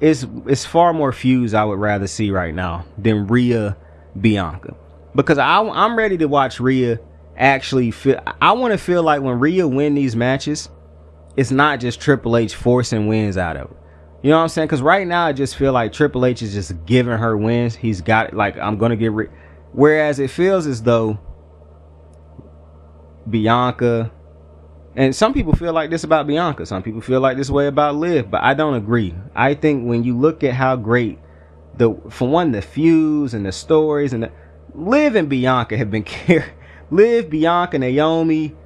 it's far more feuds I would rather see right now than Rhea Bianca, because I'm ready to watch Rhea actually feel. I want to feel like when Rhea win these matches, it's not just Triple H forcing wins out of it. You know what I'm saying? Because right now I just feel like Triple H is just giving her wins. He's got it, like, I'm gonna get whereas it feels as though Bianca, and some people feel like this about Bianca, some people feel like this way about Liv, but I don't agree. I think when you look at how great the feuds and the stories and Liv and Bianca have been Liv, Bianca, Naomi,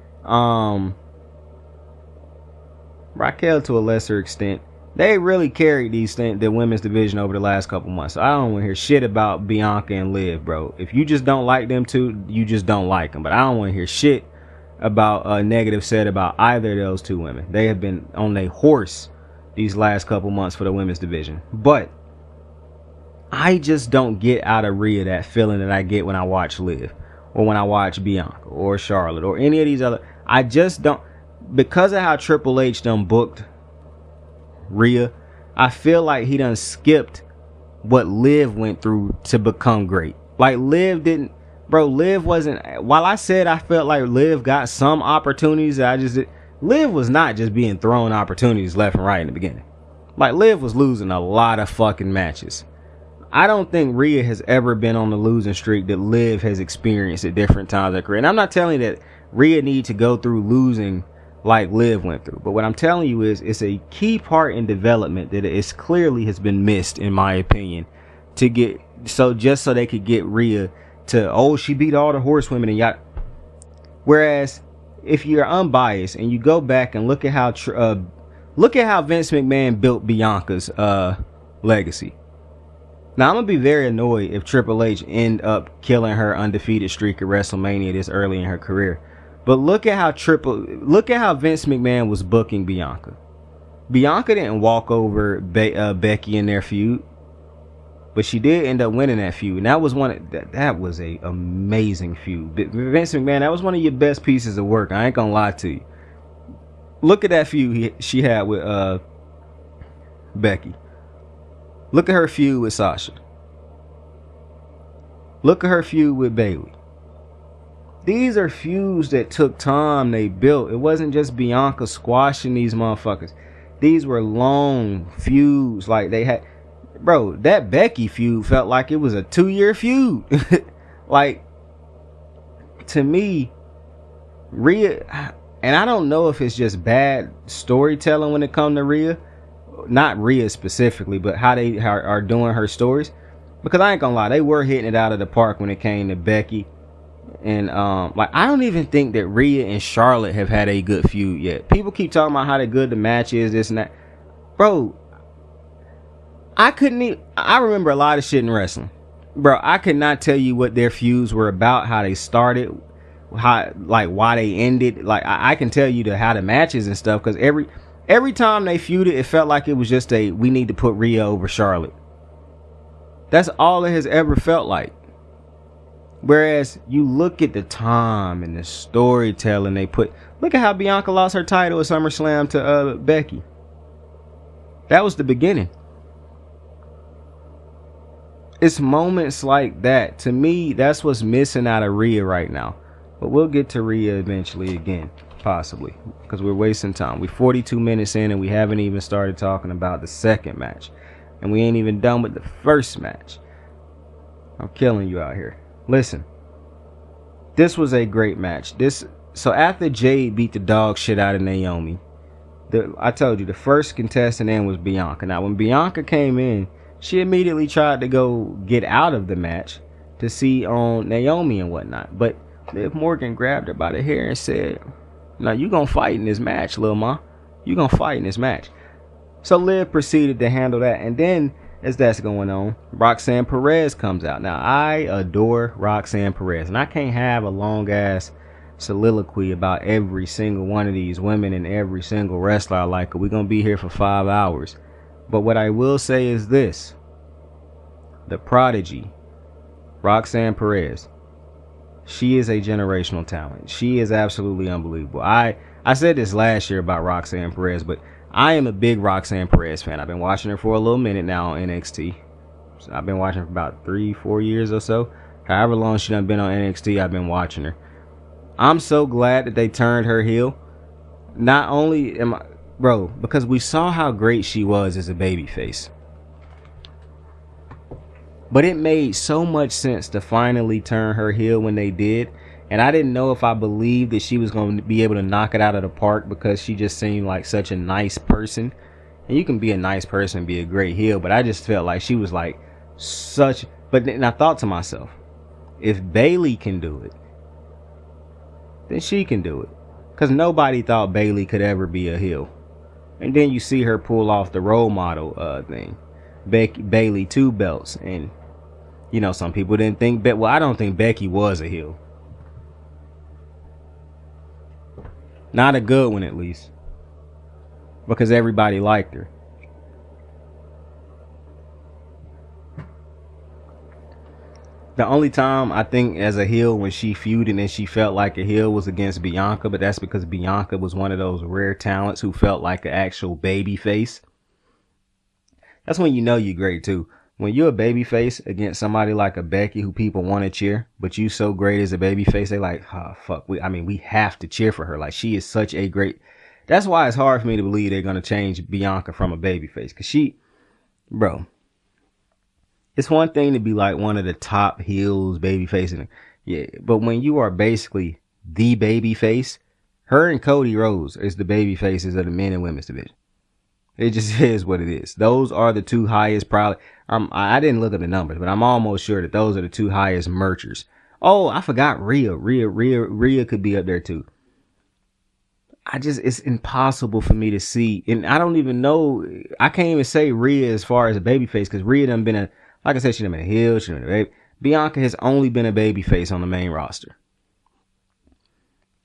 Raquel to a lesser extent, they really carried the women's division over the last couple months. So I don't want to hear shit about Bianca and Liv, bro. If you just don't like them two, you just don't like them. But I don't want to hear shit about negative said about either of those two women. They have been on their horse these last couple months for the women's division. But I just don't get out of Rhea that feeling that I get when I watch Liv, or when I watch Bianca or Charlotte or any of these other. I just don't, because of how Triple H done booked Rhea. I feel like he done skipped what Liv went through to become great. Like Liv wasn't, while I said I felt like Liv got some opportunities, Liv was not just being thrown opportunities left and right in the beginning. Like Liv was losing a lot of fucking matches. I don't think Rhea has ever been on the losing streak that Liv has experienced at different times of her career. And I'm not telling you that Rhea need to go through losing like Liv went through, but what I'm telling you is it's a key part in development that is clearly has been missed, in my opinion, to get so they could get Rhea to, she beat all the horsewomen and yacht. Whereas if you're unbiased and you go back and look at how Vince McMahon built Bianca's legacy. Now I'm gonna be very annoyed if Triple H end up killing her undefeated streak at WrestleMania this early in her career. But look at how Vince McMahon was booking Bianca. Bianca didn't walk over Becky in their feud, but she did end up winning that feud. And that was that was a amazing feud. Vince McMahon, that was one of your best pieces of work. I ain't gonna lie to you. Look at that feud she had with Becky. Look at her feud with Sasha. Look at her feud with Bayley. These are feuds that took time, they built. It wasn't just Bianca squashing these motherfuckers. These were long feuds. Like they had, bro, that Becky feud felt like it was a 2-year feud. Like, to me, Rhea, and I don't know if it's just bad storytelling when it comes to Rhea. Not Rhea specifically, but how they are doing her stories. Because I ain't gonna lie, they were hitting it out of the park when it came to Becky. And I don't even think that Rhea and Charlotte have had a good feud yet. People keep talking about how good the match is, this and that. Bro, I remember a lot of shit in wrestling. Bro, I could not tell you what their feuds were about, how they started, why they ended. Like I can tell you how the matches and stuff, because every time they feuded, it felt like it was just we need to put Rhea over Charlotte. That's all it has ever felt like. Whereas you look at the time and the storytelling look at how Bianca lost her title at SummerSlam to Becky. That was the beginning. It's moments like that. To me, that's what's missing out of Rhea right now. But we'll get to Rhea eventually again, possibly, because we're wasting time. We're 42 minutes in and we haven't even started talking about the second match. And we ain't even done with the first match. I'm killing you out here. Listen, this was a great match. So after Jade beat the dog shit out of Naomi, I told you the first contestant in was Bianca. Now when Bianca came in, she immediately tried to go get out of the match to see on Naomi and whatnot. But Liv Morgan grabbed her by the hair and said, "Now you gonna fight in this match, Lil Ma. You gonna fight in this match." So Liv proceeded to handle that, and then as that's going on, Roxanne Perez comes out. Now, I adore Roxanne Perez, and I can't have a long-ass soliloquy about every single one of these women and every single wrestler I like. We're going to be here for 5 hours. But what I will say is this. The prodigy, Roxanne Perez, she is a generational talent. She is absolutely unbelievable. I said this last year about Roxanne Perez, but I am a big Roxanne Perez fan. I've been watching her for a little minute now on NXT. So I've been watching her for about 3-4 years or so. However long she done been on NXT, I've been watching her. I'm so glad that they turned her heel. Not only am I, bro, because we saw how great she was as a babyface. But it made so much sense to finally turn her heel when they did. And I didn't know if I believed that she was going to be able to knock it out of the park because she just seemed like such a nice person. And you can be a nice person and be a great heel, but I just felt like she was like such. But then I thought to myself, if Bayley can do it, then she can do it. Because nobody thought Bayley could ever be a heel. And then you see her pull off the role model thing. Bayley 2 belts. And, you know, some people didn't think, well, I don't think Becky was a heel. Not a good one, at least. Because everybody liked her. The only time I think as a heel when she feuded and she felt like a heel was against Bianca, but that's because Bianca was one of those rare talents who felt like an actual baby face. That's when you know you're great too. When you're a baby face against somebody like a Becky who people want to cheer, but you so great as a baby face, they like, oh fuck, we have to cheer for her. Like, she is such a great. That's why it's hard for me to believe they're gonna change Bianca from a baby face, cause she, bro. It's one thing to be like one of the top heels, baby face, yeah. But when you are basically the baby face, her and Cody Rhodes is the baby faces of the men and women's division. It just is what it is. Those are the two highest, probably. I didn't look at the numbers, but I'm almost sure that those are the two highest merchers. Oh, I forgot Rhea. Rhea could be up there too. It's impossible for me to see, and I don't even know. I can't even say Rhea as far as a baby face because Rhea done been like I said, she done been a heel, she done been a baby. Bianca has only been a baby face on the main roster.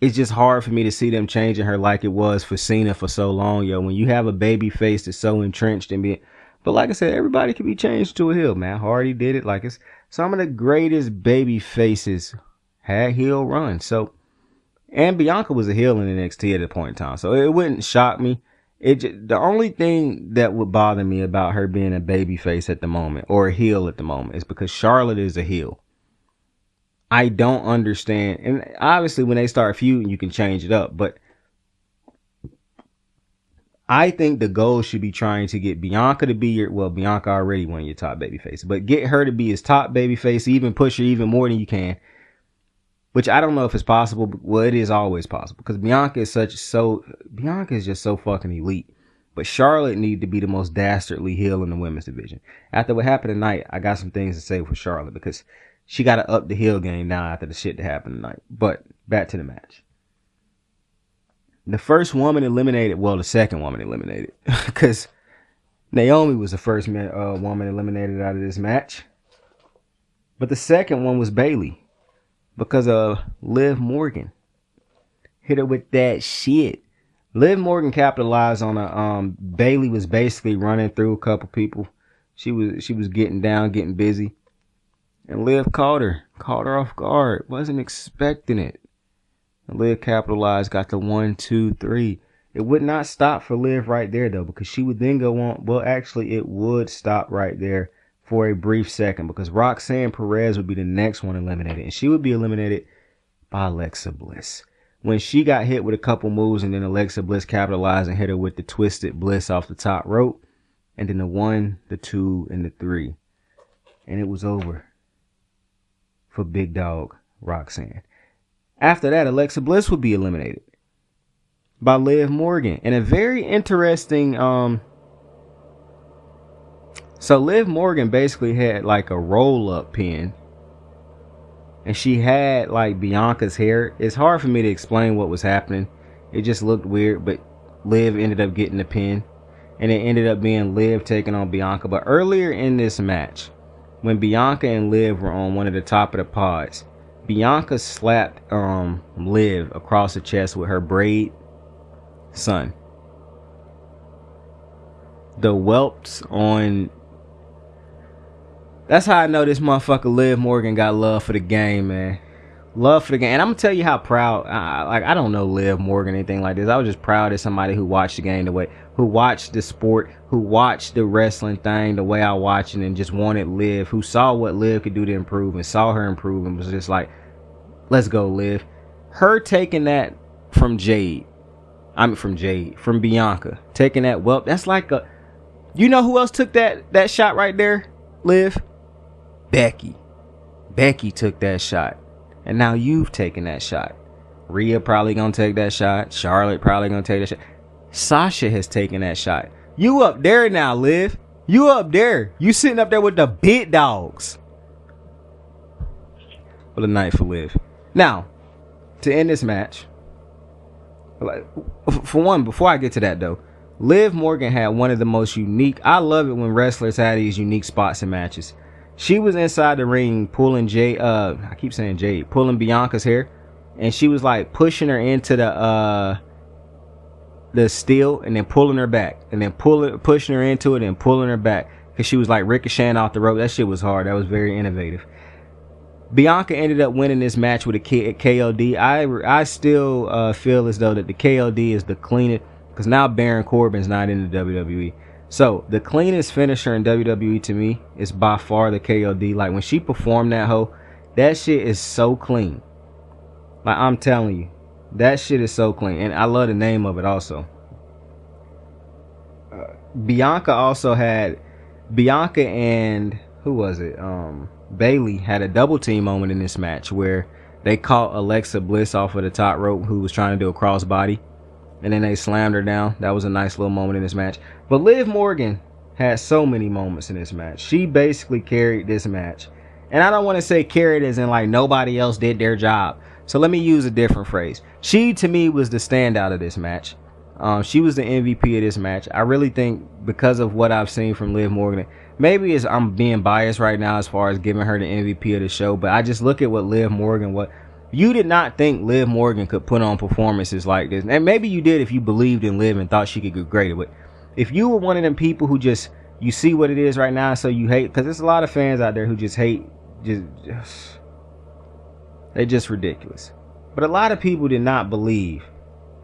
It's just hard for me to see them changing her like it was for Cena for so long, yo. When you have a baby face that's so entrenched in being, but like I said, everybody can be changed to a heel, man. Hardy did it. Like, it's some of the greatest baby faces had heel runs. So, and Bianca was a heel in NXT at a point in time, so it wouldn't shock me. The only thing that would bother me about her being a baby face at the moment or a heel at the moment is because Charlotte is a heel. I don't understand. And obviously when they start feuding, you can change it up. But I think the goal should be trying to get Bianca to be Bianca already one of your top baby faces. But get her to be his top baby face, even push her even more than you can. Which I don't know if it's possible, but well, it is always possible. Because Bianca is just so fucking elite. But Charlotte needs to be the most dastardly heel in the women's division. After what happened tonight, I got some things to say for Charlotte. Because she got to up the heel game now after the shit that happened tonight. But back to the match. The first woman eliminated, the second woman eliminated. Because Naomi was the first woman eliminated out of this match. But the second one was Bayley. Because of Liv Morgan. Hit her with that shit. Liv Morgan capitalized on Bayley was basically running through a couple people. She was getting down, getting busy. And Liv caught her off guard. Wasn't expecting it. And Liv capitalized, got the 1, 2, 3. It would not stop for Liv right there though, because she would then go on. Well, actually, it would stop right there for a brief second, because Roxanne Perez would be the next one eliminated, and she would be eliminated by Alexa Bliss. When she got hit with a couple moves, and then Alexa Bliss capitalized and hit her with the twisted bliss off the top rope, and then the 1, the 2, and the 3, and it was over for big dog Roxanne. After that, Alexa Bliss would be eliminated by Liv Morgan, and a very interesting So Liv Morgan basically had like a roll-up pin. And she had like Bianca's hair. It's hard for me to explain what was happening. It just looked weird, but Liv ended up getting the pin. And it ended up being Liv taking on Bianca. But earlier in this match, when Bianca and Liv were on one of the top of the pods, Bianca slapped Liv across the chest with her braid. Son, the whelps on. That's how I know this motherfucker Liv Morgan got love for the game, man. Love for the game. And I'm gonna tell you how proud. I don't know Liv Morgan or anything like this. I was just proud as somebody who watched the game the way, who watched the sport, who watched the wrestling thing the way I watched it, and just wanted Liv, who saw what Liv could do to improve and saw her improve and was just like, let's go, Liv. Her taking that from from Bianca, taking that whelp. That's like a, you know who else took that shot right there, Liv? Becky took that shot. And now you've taken that shot. Rhea probably gonna take that shot. Charlotte probably gonna take that shot. Sasha has taken that shot. You up there now, Liv. You up there. You sitting up there with the big dogs. What a night for Liv. Now, to end this match, for one, before I get to that though, Liv Morgan had one of the most unique. I love it when wrestlers have these unique spots in matches. She was inside the ring pulling Jade, pulling Bianca's hair, and she was like pushing her into the steel and then pulling her back, and then pushing her into it and pulling her back, because she was like ricocheting off the rope. That shit was hard. That was very innovative. Bianca ended up winning this match with a KOD. I still feel as though that the KOD is the cleanest, because now Baron Corbin's not in the WWE. So, the cleanest finisher in WWE to me is by far the KOD. Like, when she performed that hoe, that shit is so clean. Like, I'm telling you, that shit is so clean. And I love the name of it also. Bianca and, who was it? Bailey had a double team moment in this match where they caught Alexa Bliss off of the top rope, who was trying to do a crossbody. And then they slammed her down. That was a nice little moment in this match. But Liv Morgan had so many moments in this match. She basically carried this match. And I don't want to say carried as in like nobody else did their job. So let me use a different phrase. She, to me, was the standout of this match. She was the MVP of this match. I really think because of what I've seen from Liv Morgan, maybe I'm being biased right now as far as giving her the MVP of the show. But I just look at what Liv Morgan, you did not think Liv Morgan could put on performances like this. And maybe you did if you believed in Liv and thought she could get greater. But if you were one of them people who just, you see what it is right now, so you hate, because there's a lot of fans out there who just hate, they're just ridiculous. But a lot of people did not believe,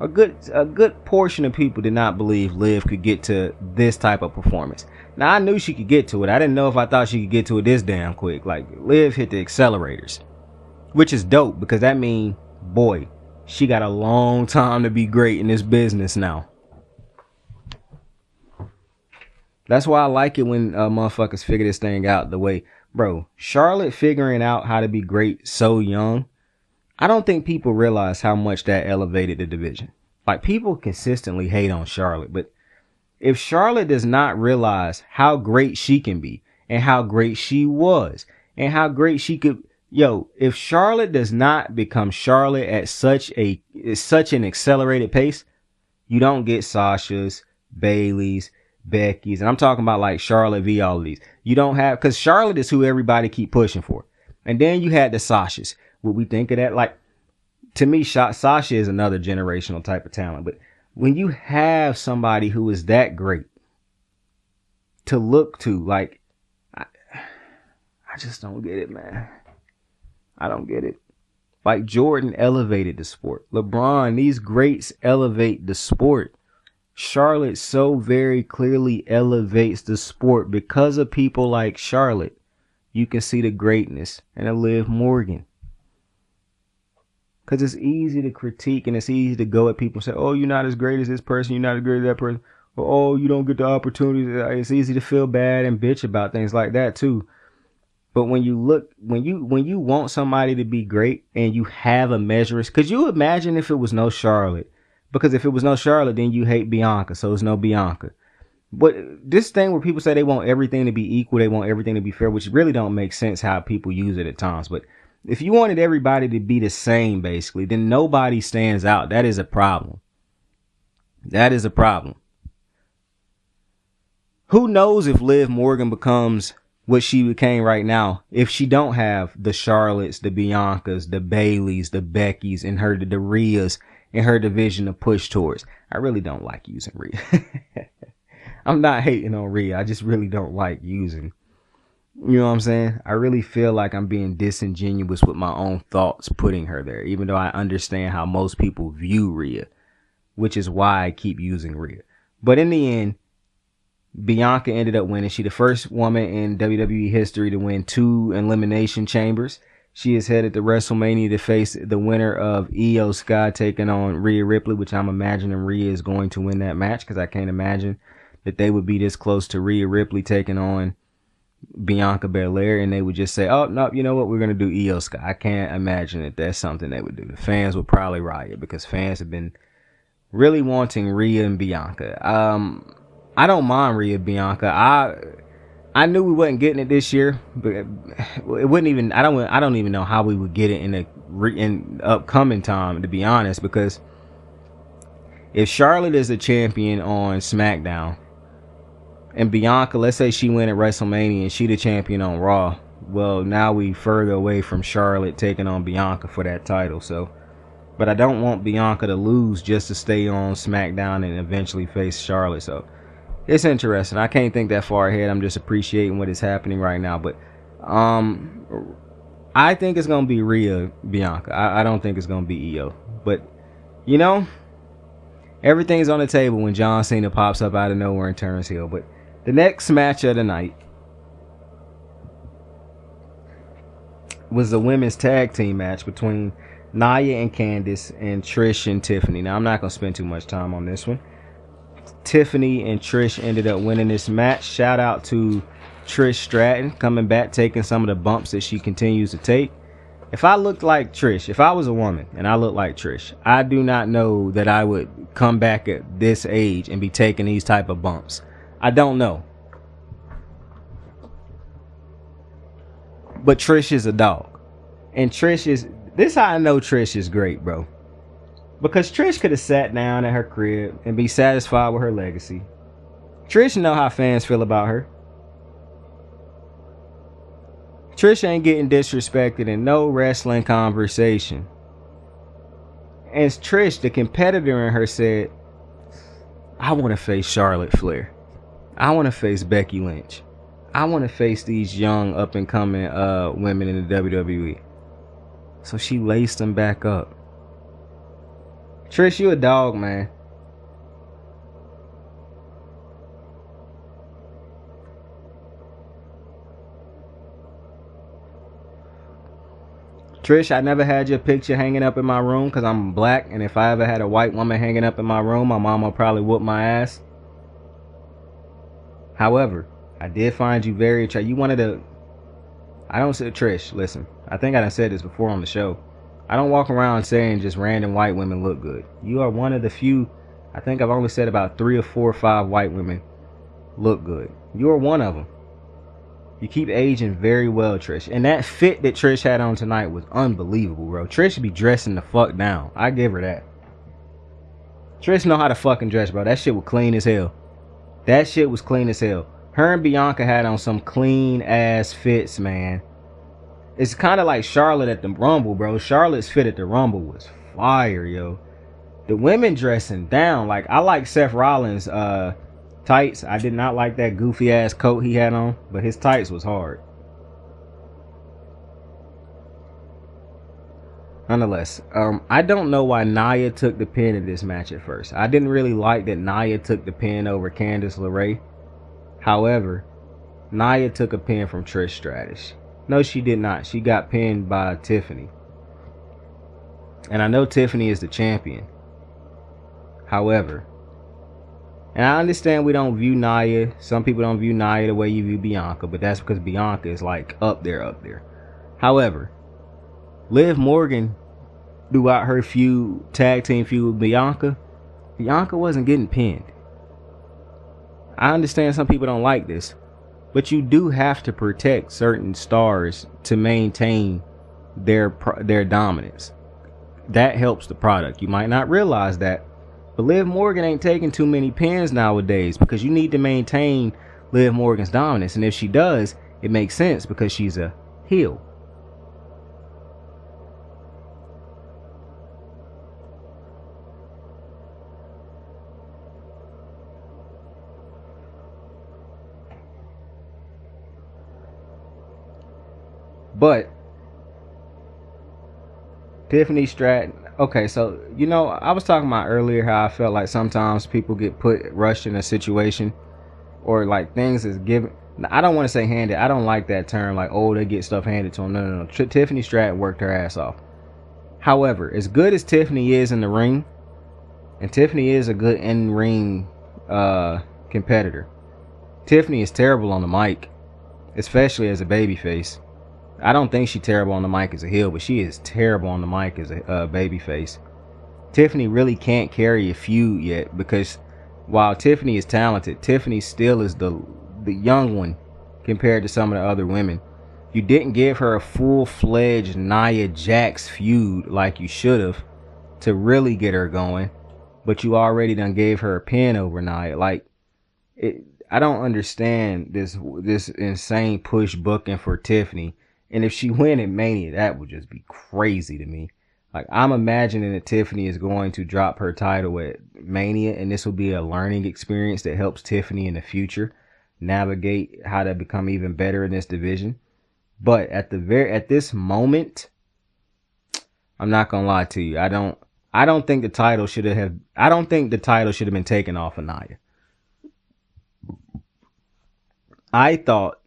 a good portion of people did not believe Liv could get to this type of performance. Now, I knew she could get to it. I didn't know if I thought she could get to it this damn quick. Like, Liv hit the accelerators. Which is dope, because that means, boy, she got a long time to be great in this business now. That's why I like it when motherfuckers figure this thing out the way. Bro, Charlotte figuring out how to be great so young, I don't think people realize how much that elevated the division. Like, people consistently hate on Charlotte, but if Charlotte does not realize how great she can be, and how great she was, and how great she could... if Charlotte does not become Charlotte at such an accelerated pace, you don't get Sasha's, Bailey's, Becky's, and I'm talking about like Charlotte v all of these. You don't have, because Charlotte is who everybody keep pushing for. And then you had the Sashas. Would we think of that? Like, to me, Sasha is another generational type of talent. But when you have somebody who is that great to look to, like, I just don't get it, man. I don't get it. Like, Jordan elevated the sport. LeBron, these greats elevate the sport. Charlotte so very clearly elevates the sport. Because of people like Charlotte, you can see the greatness in a Liv Morgan. Because it's easy to critique and it's easy to go at people and say, oh, you're not as great as this person, you're not as great as that person. Or, oh, you don't get the opportunity. It's easy to feel bad and bitch about things like that too. But when you look, when you want somebody to be great and you have a measure, could you imagine if it was no Charlotte? Because if it was no Charlotte, then you hate Bianca, so it's no Bianca. But this thing where people say they want everything to be equal, they want everything to be fair, which really don't make sense how people use it at times. But if you wanted everybody to be the same, basically, then nobody stands out. That is a problem. That is a problem. Who knows if Liv Morgan becomes what she became right now if she don't have the Charlottes, the Biancas, the Baileys, the Beckys, and the Rheas in her division to push towards. I really don't like using Rhea. I'm not hating on Rhea. I just really don't like using. You know what I'm saying? I really feel like I'm being disingenuous with my own thoughts putting her there, even though I understand how most people view Rhea, which is why I keep using Rhea. But in the end, Bianca ended up winning. She the first woman in WWE history to win 2 Elimination Chambers. She is headed to WrestleMania to face the winner of Io Sky taking on Rhea Ripley, which I'm imagining Rhea is going to win that match because I can't imagine that they would be this close to Rhea Ripley taking on Bianca Belair and they would just say, oh, no, you know what? We're going to do Io Sky. I can't imagine that that's something they would do. The fans would probably riot because fans have been really wanting Rhea and Bianca. I don't mind Rhea Bianca. I knew we wasn't getting it this year, but it wouldn't even. I don't even know how we would get it in upcoming time, to be honest. Because if Charlotte is a champion on SmackDown, and Bianca, let's say she win at WrestleMania and she the champion on Raw, well, now we further away from Charlotte taking on Bianca for that title. So, but I don't want Bianca to lose just to stay on SmackDown and eventually face Charlotte. So. It's interesting. I can't think that far ahead. I'm just appreciating what is happening right now. But I think it's going to be Rhea Bianca. I don't think it's going to be Io. But, you know, everything's on the table when John Cena pops up out of nowhere and turns heel. But the next match of the night was the women's tag team match between Nia and Candice and Trish and Tiffany. Now, I'm not going to spend too much time on this one. Tiffany and Trish ended up winning this match. Shout out to Trish Stratton coming back, taking some of the bumps that she continues to take. If I looked like Trish, if I was a woman and I looked like Trish, I do not know that I would come back at this age and be taking these type of bumps. I don't know. But Trish is a dog. And Trish is, this is how I know Trish is great, bro. Because Trish could have sat down at her crib and be satisfied with her legacy. Trish know how fans feel about her. Trish ain't getting disrespected in no wrestling conversation. And Trish, the competitor in her, said, I want to face Charlotte Flair. I want to face Becky Lynch. I want to face these young up and coming women in the WWE. So she laced them back up. Trish, you a dog, man. Trish, I never had your picture hanging up in my room because I'm black, and if I ever had a white woman hanging up in my room, my mama probably whoop my ass. However, I did find you very attractive. You wanted to... I don't say, Trish, listen. I think I done said this before on the show. I don't walk around saying just random white women look good. You are one of the few, I think I've only said about 3 or 4 or 5 white women look good. You are one of them. You keep aging very well, Trish. And that fit that Trish had on tonight was unbelievable, bro. Trish be dressing the fuck down. I give her that. Trish know how to fucking dress, bro. That shit was clean as hell. That shit was clean as hell. Her and Bianca had on some clean ass fits, man. It's kind of like Charlotte at the Rumble, bro. Charlotte's fit at the Rumble was fire, yo. The women dressing down. Like, I like Seth Rollins' tights. I did not like that goofy ass coat he had on, but his tights was hard. Nonetheless, I don't know why Nia took the pin in this match at first. I didn't really like that Nia took the pin over Candice LeRae. However, Nia took a pin from Trish Stratus. No, she did not. She got pinned by Tiffany. And I know Tiffany is the champion. However, and I understand we don't view Nia. Some people don't view Nia the way you view Bianca. But that's because Bianca is like up there. However, Liv Morgan, throughout her tag team feud with Bianca wasn't getting pinned. I understand some people don't like this. But you do have to protect certain stars to maintain their dominance. That helps the product. You might not realize that. But Liv Morgan ain't taking too many pins nowadays because you need to maintain Liv Morgan's dominance. And if she does, it makes sense because she's a heel. But Tiffany Stratton, okay, so I was talking about earlier how I felt like sometimes people get rushed in a situation, or like things is given. I don't want to say handed. I don't like that term. Like, oh, they get stuff handed to them. No. Tiffany Stratton worked her ass off. However, as good as Tiffany is in the ring, and Tiffany is a good in-ring competitor, Tiffany is terrible on the mic, especially as a babyface. I don't think she's terrible on the mic as a heel, but she is terrible on the mic as a babyface. Tiffany really can't carry a feud yet, because while Tiffany is talented, Tiffany still is the young one compared to some of the other women. You didn't give her a full-fledged Nia Jax feud like you should have to really get her going, but you already done gave her a pin over Nia. Like, I don't understand this insane push booking for Tiffany. And if she win at Mania, that would just be crazy to me. Like, I'm imagining that Tiffany is going to drop her title at Mania, and this will be a learning experience that helps Tiffany in the future navigate how to become even better in this division. But at this moment, I'm not gonna lie to you. I don't think the title should have been taken off of Nia. I thought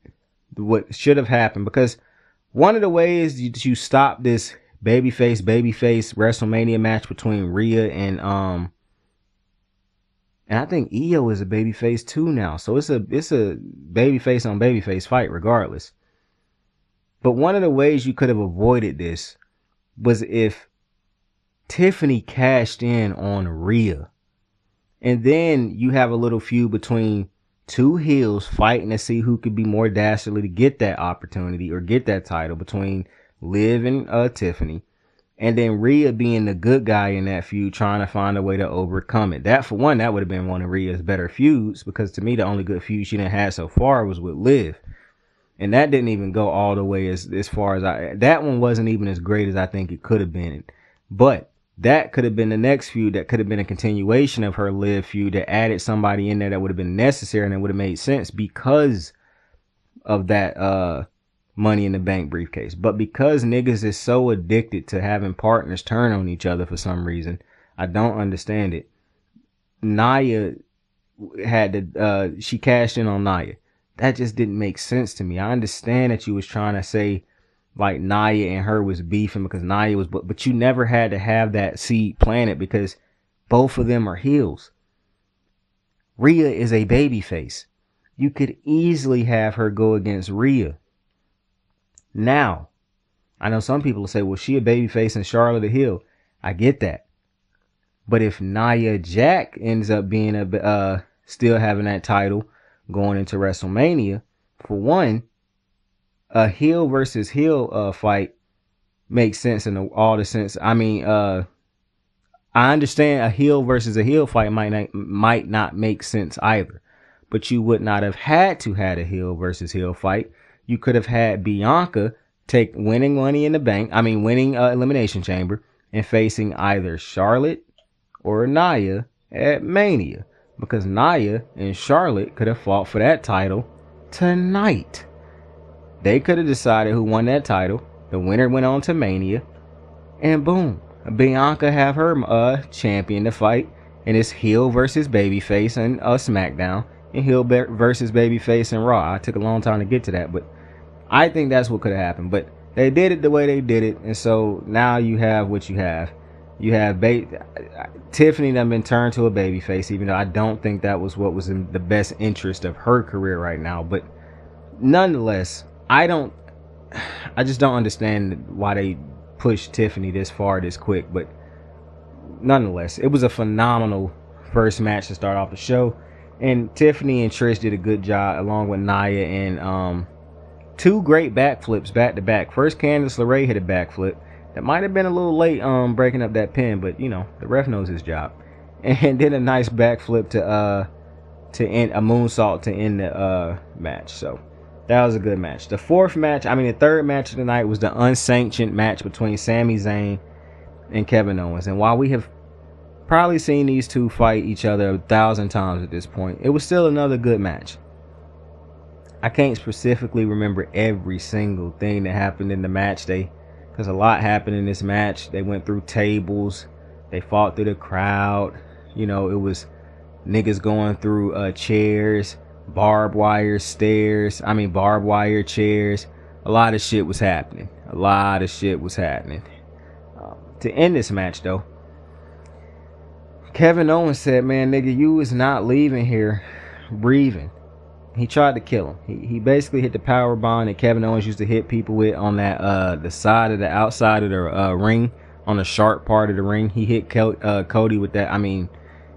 what should have happened, because one of the ways you stop this babyface WrestleMania match between Rhea and I think Io is a babyface too now. So it's a babyface on babyface fight regardless. But one of the ways you could have avoided this was if Tiffany cashed in on Rhea. And then you have a little feud between two heels fighting to see who could be more dastardly to get that opportunity or get that title, between Liv and Tiffany. And then Rhea being the good guy in that feud, trying to find a way to overcome it. That, for one, that would have been one of Rhea's better feuds, because to me, the only good feud she done had so far was with Liv. And that didn't even go all the way as far as that one wasn't even as great as I think it could have been. But that could have been the next feud. That could have been a continuation of her Liv feud that added somebody in there that would have been necessary, and it would have made sense because of that Money in the Bank briefcase. But because niggas is so addicted to having partners turn on each other for some reason, I don't understand it. Nia she cashed in on Nia. That just didn't make sense to me. I understand that you was trying to say like Nia and her was beefing because Nia was, but you never had to have that seed planted, because both of them are heels. Rhea is a babyface. You could easily have her go against Rhea. Now, I know some people will say, well, she a babyface and Charlotte a heel. I get that. But if Nia Jax ends up being still having that title going into WrestleMania, for one, a heel versus heel fight makes sense in all the sense. I mean, I understand a heel versus a heel fight might not make sense either, but you would not have had to had a heel versus heel fight. You could have had Bianca winning Money in the Bank, winning Elimination Chamber, and facing either Charlotte or Nia at Mania, because Nia and Charlotte could have fought for that title tonight. They could have decided who won that title. The winner went on to Mania, and boom, Bianca have her champion to fight, and it's heel versus babyface and SmackDown, and heel versus babyface and Raw. I took a long time to get to that, but I think that's what could have happened. But they did it the way they did it, and so now you have what you have. You have Tiffany done been turned to a babyface, even though I don't think that was what was in the best interest of her career right now. But nonetheless, I just don't understand why they pushed Tiffany this far this quick. But nonetheless, it was a phenomenal first match to start off the show, and Tiffany and Trish did a good job along with Nia, and two great backflips back to back. First, Candice LeRae hit a backflip that might have been a little late breaking up that pin, but the ref knows his job. And then a nice backflip to end a moonsault to end the match. So That was a good match. The third match of the night was the unsanctioned match between Sami Zayn and Kevin Owens. And while we have probably seen these two fight each other 1,000 times at this point, it was still another good match. I can't specifically remember every single thing that happened in the match. Because a lot happened in this match. They went through tables. They fought through the crowd. You know, it was niggas going through chairs, barbed wire chairs. A lot of shit was happening. To end this match, though, Kevin Owens said, man, nigga, you is not leaving here breathing. He tried to kill him. He basically hit the power bomb that Kevin Owens used to hit people with on that the outside of the ring, on the sharp part of the ring. He hit Cody with that.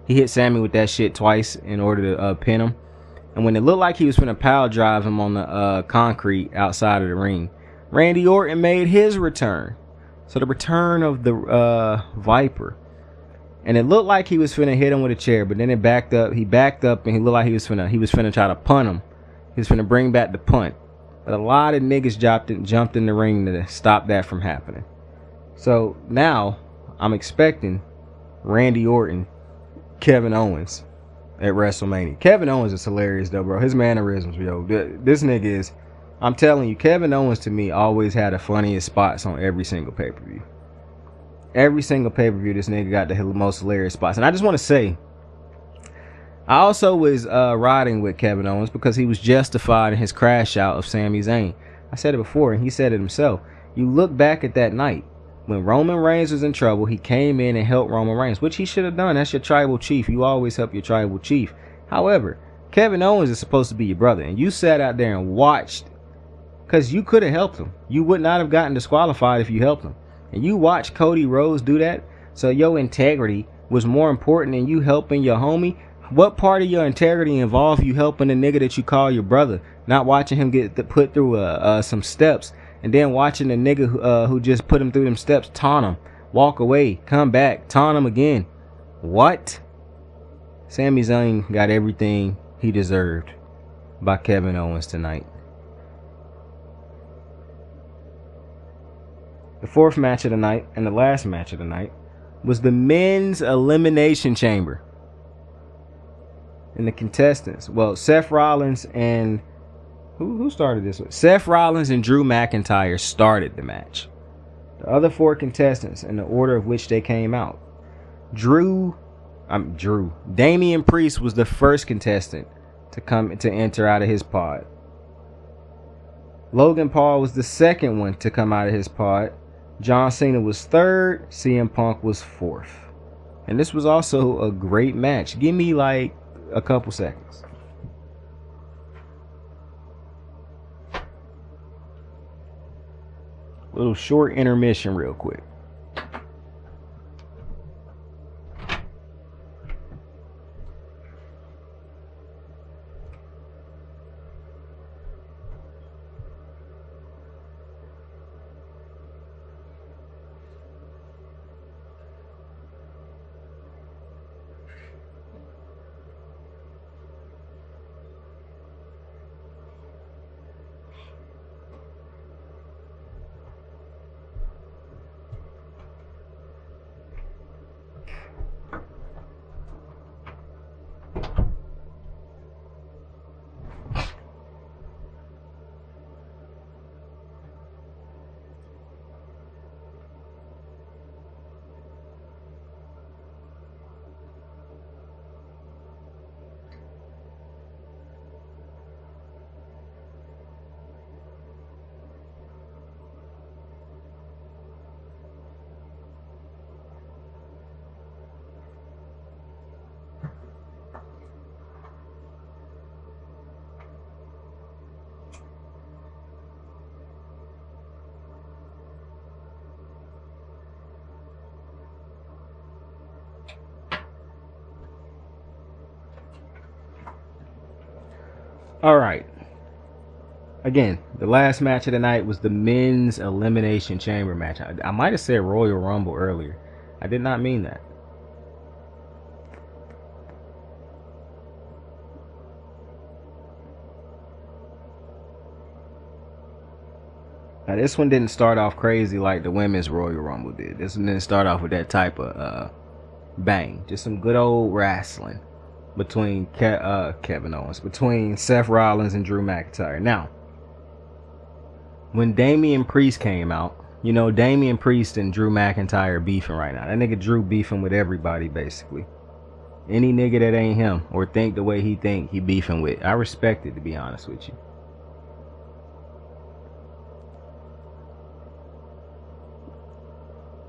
He hit Sammy with that shit twice in order to pin him. And when it looked like he was finna power drive him on the concrete outside of the ring, Randy Orton made his return. So the return of the Viper. And it looked like he was finna hit him with a chair, but then it backed up. He backed up and he looked like he was finna try to punt him. He was finna bring back the punt. But a lot of niggas jumped in the ring to stop that from happening. So now I'm expecting Randy Orton, Kevin Owens at WrestleMania. Kevin Owens is hilarious though, bro. His mannerisms, yo. This nigga is, I'm telling you, Kevin Owens to me always had the funniest spots on every single pay-per-view. Every single pay-per-view, this nigga got the most hilarious spots. And I just want to say, I also was riding with Kevin Owens because he was justified in his crash out of Sami Zayn. I said it before, and he said it himself. You look back at that night, when Roman Reigns was in trouble, he came in and helped Roman Reigns, which he should have done. That's your tribal chief. You always help your tribal chief. However, Kevin Owens is supposed to be your brother, and you sat out there and watched, because you could have helped him. You would not have gotten disqualified if you helped him. And you watched Cody Rhodes do that, so your integrity was more important than you helping your homie. What part of your integrity involved you helping the nigga that you call your brother, not watching him get put through some steps, and then watching the nigga who just put him through them steps taunt him, walk away, come back, taunt him again? What? Sami Zayn got everything he deserved by Kevin Owens tonight. The fourth match of the night and the last match of the night was the men's Elimination Chamber. And the contestants, well, Seth Rollins and who started this one? Seth Rollins and Drew McIntyre started the match. The other four contestants, in the order of which they came out: Damian Priest was the first contestant to enter out of his pod. Logan Paul was the second one to come out of his pod. John Cena was third. CM Punk was fourth. And this was also a great match. Give me like a couple seconds. Little short intermission real quick. All right. Again, the last match of the night was the men's Elimination Chamber match. I might have said Royal Rumble earlier. I did not mean that. Now, this one didn't start off crazy like the women's Royal Rumble did. This one didn't start off with that type of bang. Just some good old wrestling between Kevin Owens, between Seth Rollins and Drew McIntyre. Now, when Damian Priest came out, you know, Damian Priest and Drew McIntyre beefing right now. That nigga Drew beefing with everybody, basically. Any nigga that ain't him or think the way he think, he beefing with. I respect it, to be honest with you.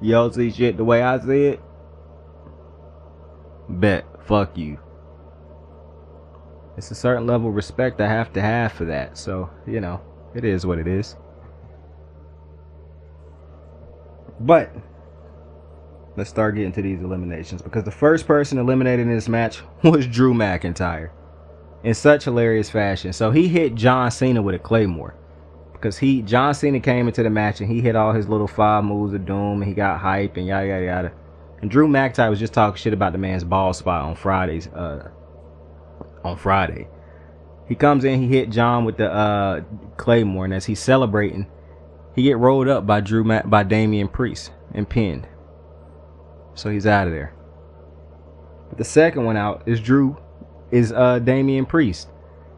Y'all see shit the way I see it? Bet. Fuck you. It's a certain level of respect I have to have for that. So, you know, it is what it is. But let's start getting to these eliminations, because the first person eliminated in this match was Drew McIntyre in such hilarious fashion. So he hit John Cena with a Claymore, because John Cena came into the match and he hit all his little 5 moves of doom and he got hype and yada yada yada. And Drew McIntyre was just talking shit about the man's ball spot on Friday. He comes in, he hit John with the Claymore, and as he's celebrating, he get rolled up by Damian Priest and pinned. So he's out of there. But the second one out is Damian Priest.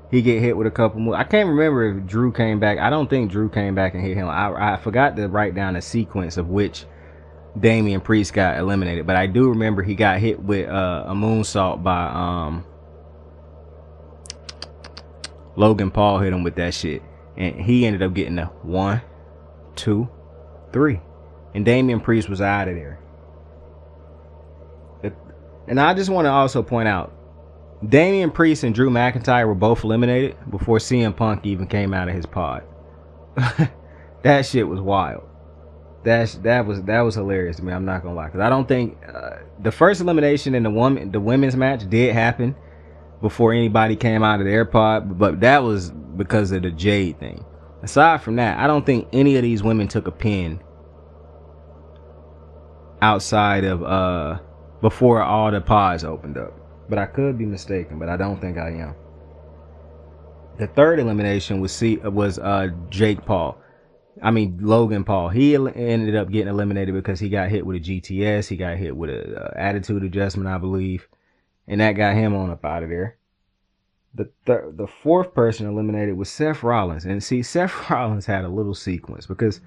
He get hit with a couple moves. I can't remember if Drew came back. I don't think Drew came back and hit him. I forgot to write down a sequence of which Damian Priest got eliminated, but I do remember he got hit with a moonsault by Logan Paul. Hit him with that shit, and he ended up getting a 1, 2, 3, and Damian Priest was out of there. And I just want to also point out, Damian Priest and Drew McIntyre were both eliminated before CM Punk even came out of his pod. That shit was wild. That was hilarious to me. I'm not gonna lie, because I don't think the first elimination in the women's match did happen before anybody came out of their pod, but that was because of the Jade thing. Aside from that, I don't think any of these women took a pin outside of before all the pods opened up. But I could be mistaken, but I don't think I am. The third elimination was Logan Paul. He ended up getting eliminated because he got hit with a GTS. He got hit with a attitude adjustment, I believe, and that got him on up out of there. The fourth person eliminated was Seth Rollins. And see, Seth Rollins had a little sequence because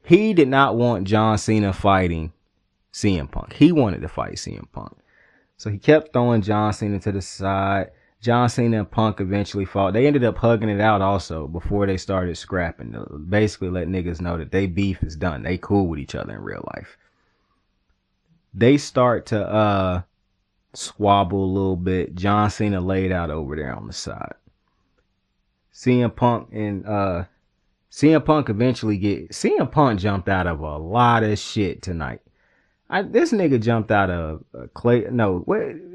he did not want John Cena fighting CM Punk. He wanted to fight CM Punk. So he kept throwing John Cena to the side. John Cena and Punk eventually fought. They ended up hugging it out also before they started scrapping. Basically let niggas know that they beef is done. They cool with each other in real life. They start to squabble a little bit. John Cena laid out over there on the side. CM Punk jumped out of a lot of shit tonight. This nigga jumped out of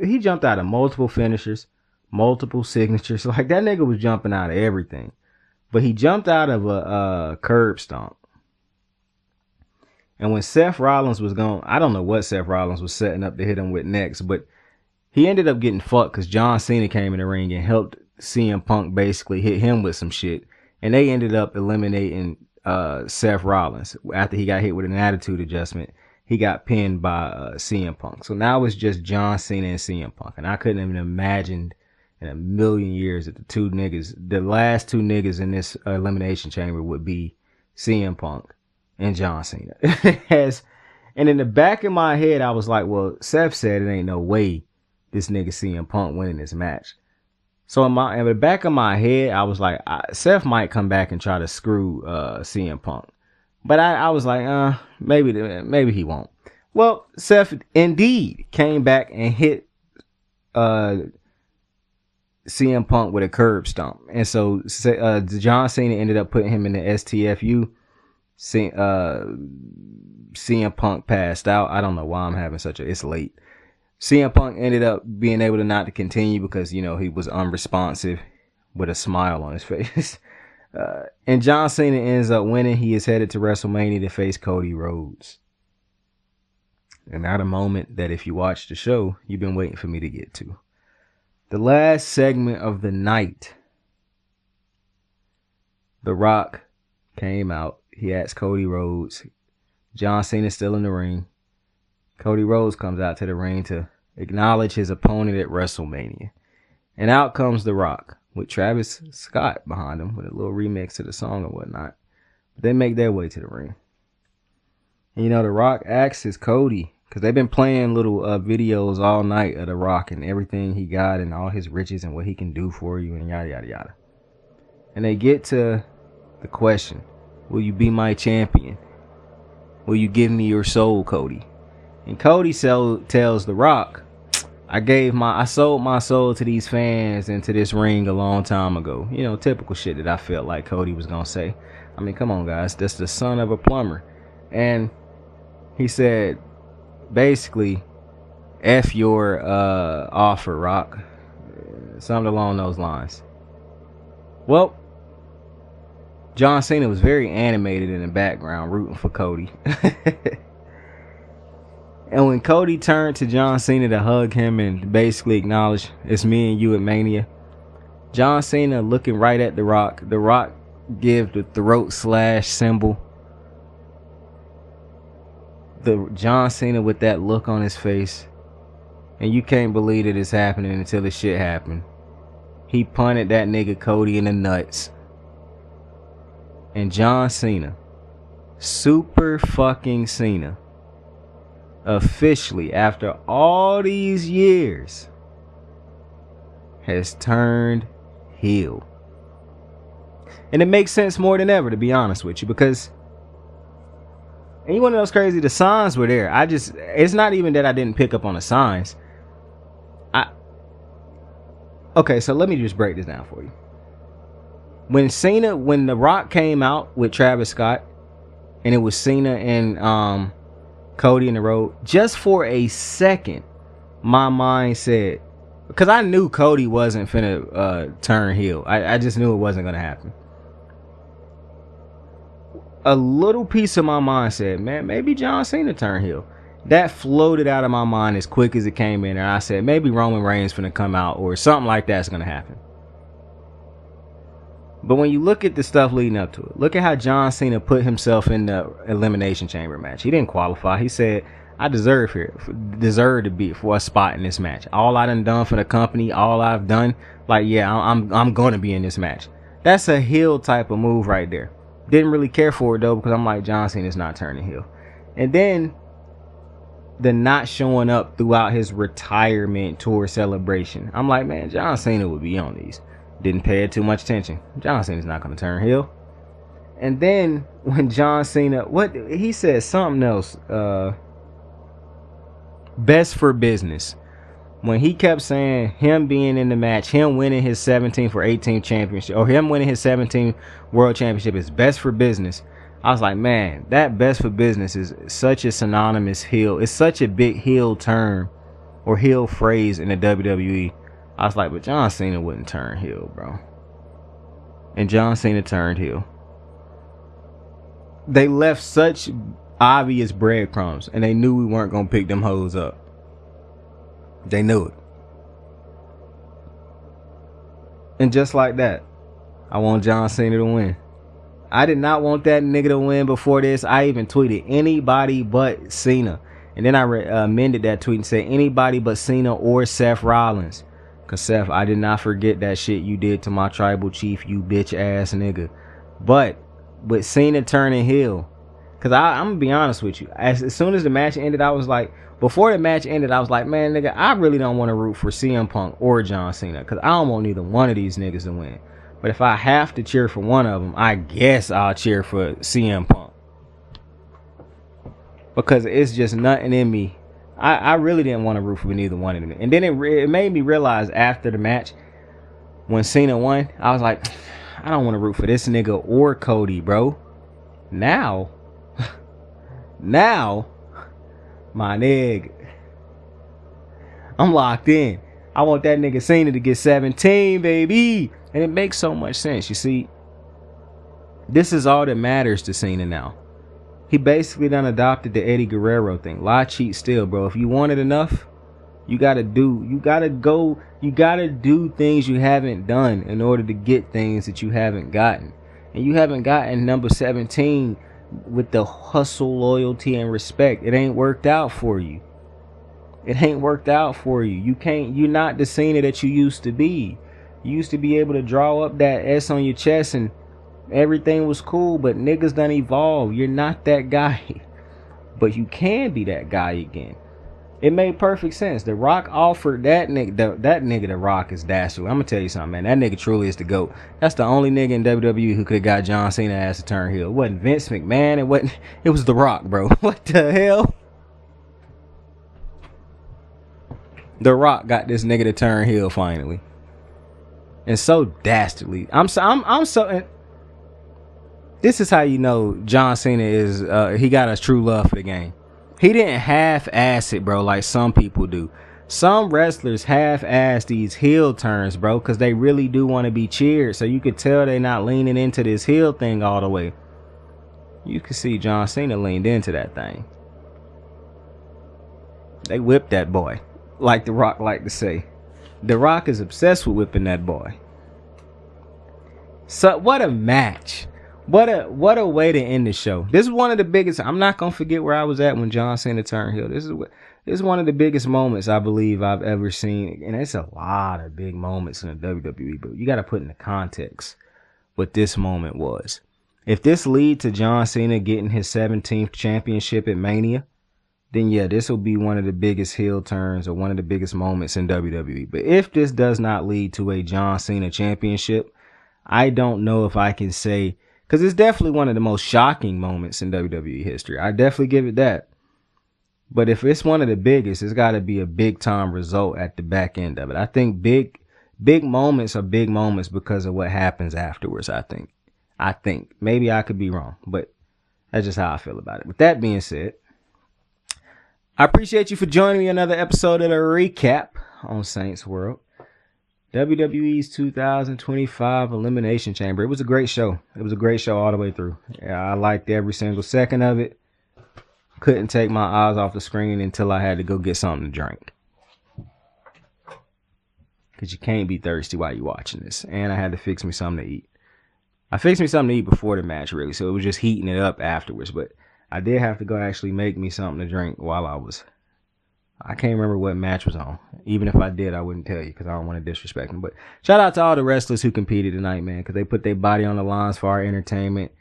he jumped out of multiple finishers, multiple signatures. Like, that nigga was jumping out of everything. But he jumped out of a curb stomp. And when Seth Rollins was gone, I don't know what Seth Rollins was setting up to hit him with next, but he ended up getting fucked because John Cena came in the ring and helped CM Punk basically hit him with some shit. And they ended up eliminating Seth Rollins after he got hit with an attitude adjustment. He got pinned by CM Punk. So now it's just John Cena and CM Punk. And I couldn't even imagine in a million years that the last two niggas in this elimination chamber would be CM Punk and John Cena. And in the back of my head, I was like, well, Seth said it ain't no way this nigga CM Punk winning this match. So in the back of my head, I was like, Seth might come back and try to screw CM Punk. But I was like, maybe he won't. Well, Seth indeed came back and hit CM Punk with a curb stomp. And so John Cena ended up putting him in the STFU. CM Punk passed out. I don't know why I'm having it's late. CM Punk ended up being able to not to continue because, he was unresponsive with a smile on his face. And John Cena ends up winning. He is headed to WrestleMania to face Cody Rhodes. And now the moment that if you watch the show, you've been waiting for me to get to. The last segment of the night. The Rock came out. He asked Cody Rhodes. John Cena's still in the ring. Cody Rhodes comes out to the ring to acknowledge his opponent at WrestleMania. And out comes The Rock with Travis Scott behind him with a little remix to the song and whatnot. They make their way to the ring. And The Rock asks Cody, because they've been playing little videos all night of The Rock and everything he got and all his riches and what he can do for you and yada, yada, yada. And they get to the question, will you be my champion? Will you give me your soul, Cody? And Cody tells The Rock, I sold my soul to these fans and to this ring a long time ago. Typical shit that I felt like Cody was going to say. I mean, come on, guys. That's the son of a plumber. And he said, basically, F your offer, Rock. Something along those lines. Well, John Cena was very animated in the background rooting for Cody. And when Cody turned to John Cena to hug him and basically acknowledge it's me and you at Mania, John Cena looking right at The Rock. The Rock give the throat slash symbol. The John Cena with that look on his face. And you can't believe that it's happening until the shit happened. He punted that nigga Cody in the nuts. And John Cena, Super fucking Cena, officially, after all these years, has turned heel. And it makes sense more than ever, to be honest with you, because, and you want to know what's crazy? The signs were there. It's not even that I didn't pick up on the signs. Okay, so let me just break this down for you. When The Rock came out with Travis Scott, and it was Cena and Cody in the road, just for a second, my mind said, because I knew Cody wasn't finna turn heel. I just knew it wasn't gonna happen. A little piece of my mind said, man, maybe John Cena turn heel. That floated out of my mind as quick as it came in, and I said, maybe Roman Reigns finna come out, or something like that's gonna happen. But when you look at the stuff leading up to it, look at how John Cena put himself in the Elimination Chamber match. He didn't qualify. He said, I deserve to be for a spot in this match. All I done for the company, all I've done, I'm gonna be in this match. That's a heel type of move right there. Didn't really care for it though, because I'm like, John Cena's not turning heel. And then the not showing up throughout his retirement tour celebration. I'm like, man, John Cena would be on these. Didn't pay it too much attention. John Cena's not going to turn heel. And then when John Cena, he said something else, best for business. When he kept saying him being in the match, him winning his 17th or 18th championship, or him winning his 17th world championship is best for business. I was like, man, that best for business is such a synonymous heel. It's such a big heel term or heel phrase in the WWE. I was like, but John Cena wouldn't turn heel, bro. And John Cena turned heel. They left such obvious breadcrumbs, and they knew we weren't going to pick them hoes up. They knew it. And just like that, I want John Cena to win. I did not want that nigga to win before this. I even tweeted anybody but Cena. And then I amended that tweet and said anybody but Cena or Seth Rollins. Because Seth, I did not forget that shit you did to my tribal chief, you bitch ass nigga. But with Cena turning heel, because I'm going to be honest with you. As soon as the match ended, I was like, before the match ended, I was like, man, nigga, I really don't want to root for CM Punk or John Cena. Because I don't want neither one of these niggas to win. But if I have to cheer for one of them, I guess I'll cheer for CM Punk. Because it's just nothing in me. I really didn't want to root for neither one of them. And then it made me realize after the match, when Cena won, I was like, I don't want to root for this nigga or Cody, bro. Now, my nigga, I'm locked in. I want that nigga Cena to get 17, baby. And it makes so much sense. You see, this is all that matters to Cena now. He basically done adopted the Eddie Guerrero thing. Lie, cheat, steal, bro. If you want it enough, you gotta do things you haven't done in order to get things that you haven't gotten. And you haven't gotten number 17 with the hustle, loyalty, and respect. It ain't worked out for you. It ain't worked out for you. You're not the Cena that you used to be. You used to be able to draw up that S on your chest and everything was cool, but niggas done evolve. You're not that guy. But you can be that guy again. It made perfect sense. The Rock offered that nigga. The Rock is dastardly. I'm gonna tell you something, man. That nigga truly is the GOAT. That's the only nigga in WWE who could have got John Cena ass to turn heel. It wasn't Vince McMahon. It was The Rock, bro. What the hell? The Rock got this nigga to turn heel finally, and so dastardly. This is how you know John Cena is. He got a true love for the game. He didn't half-ass it, bro, like some people do. Some wrestlers half-ass these heel turns, bro, because they really do want to be cheered. So you could tell they're not leaning into this heel thing all the way. You can see John Cena leaned into that thing. They whipped that boy, like The Rock like to say. The Rock is obsessed with whipping that boy. So what a match. What a way to end the show. This is one of the biggest. I'm not gonna forget where I was at when John Cena turned heel. This is one of the biggest moments I believe I've ever seen, and it's a lot of big moments in the WWE. But you got to put into context what this moment was. If this lead to John Cena getting his 17th championship at Mania, then yeah, this will be one of the biggest heel turns or one of the biggest moments in WWE. But if this does not lead to a John Cena championship, I don't know if I can say. Because it's definitely one of the most shocking moments in WWE history. I definitely give it that. But if it's one of the biggest, it's got to be a big-time result at the back end of it. I think big moments are big moments because of what happens afterwards, I think. Maybe I could be wrong, but that's just how I feel about it. With that being said, I appreciate you for joining me another episode of the recap on Saints World. WWE's 2025 Elimination Chamber. It was a great show. It was a great show all the way through. Yeah, I liked every single second of it. Couldn't take my eyes off the screen until I had to go get something to drink. Because you can't be thirsty while you're watching this. And I had to fix me something to eat. I fixed me something to eat before the match, really. So it was just heating it up afterwards. But I did have to go actually make me something to drink while I can't remember what match was on. Even if I did, I wouldn't tell you because I don't want to disrespect them. But shout out to all the wrestlers who competed tonight, man, because they put their body on the lines for our entertainment,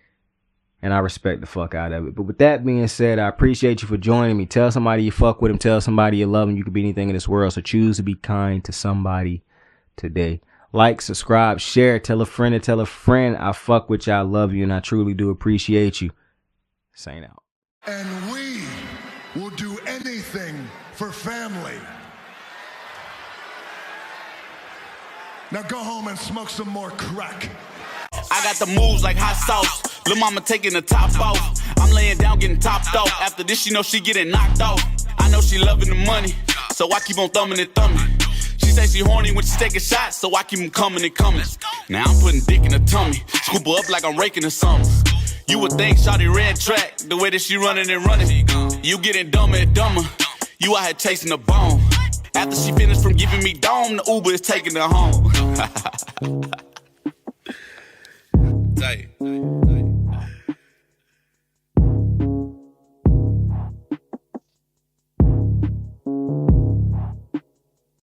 and I respect the fuck out of it. But with that being said, I appreciate you for joining me. Tell somebody you fuck with them. Tell somebody you love them. You could be anything in this world, so choose to be kind to somebody today. Like, subscribe, share, tell a friend to tell a friend. I fuck with you. I love you, and I truly do appreciate you. Saint out. And we will do anything for family. Now go home and smoke some more crack. I got the moves like hot sauce. Lil' mama taking the top off. I'm laying down getting topped off. After this, you know she getting knocked off. I know she loving the money, so I keep on thumbing and thumbing. She say she horny when she taking shots, so I keep them coming and coming. Now I'm putting dick in her tummy. Scoop her up like I'm raking her something. You would think shawty red track, the way that she running and running. You getting dumber and dumber. You out here chasing the bone. After she finished from giving me dome, the Uber is taking her home.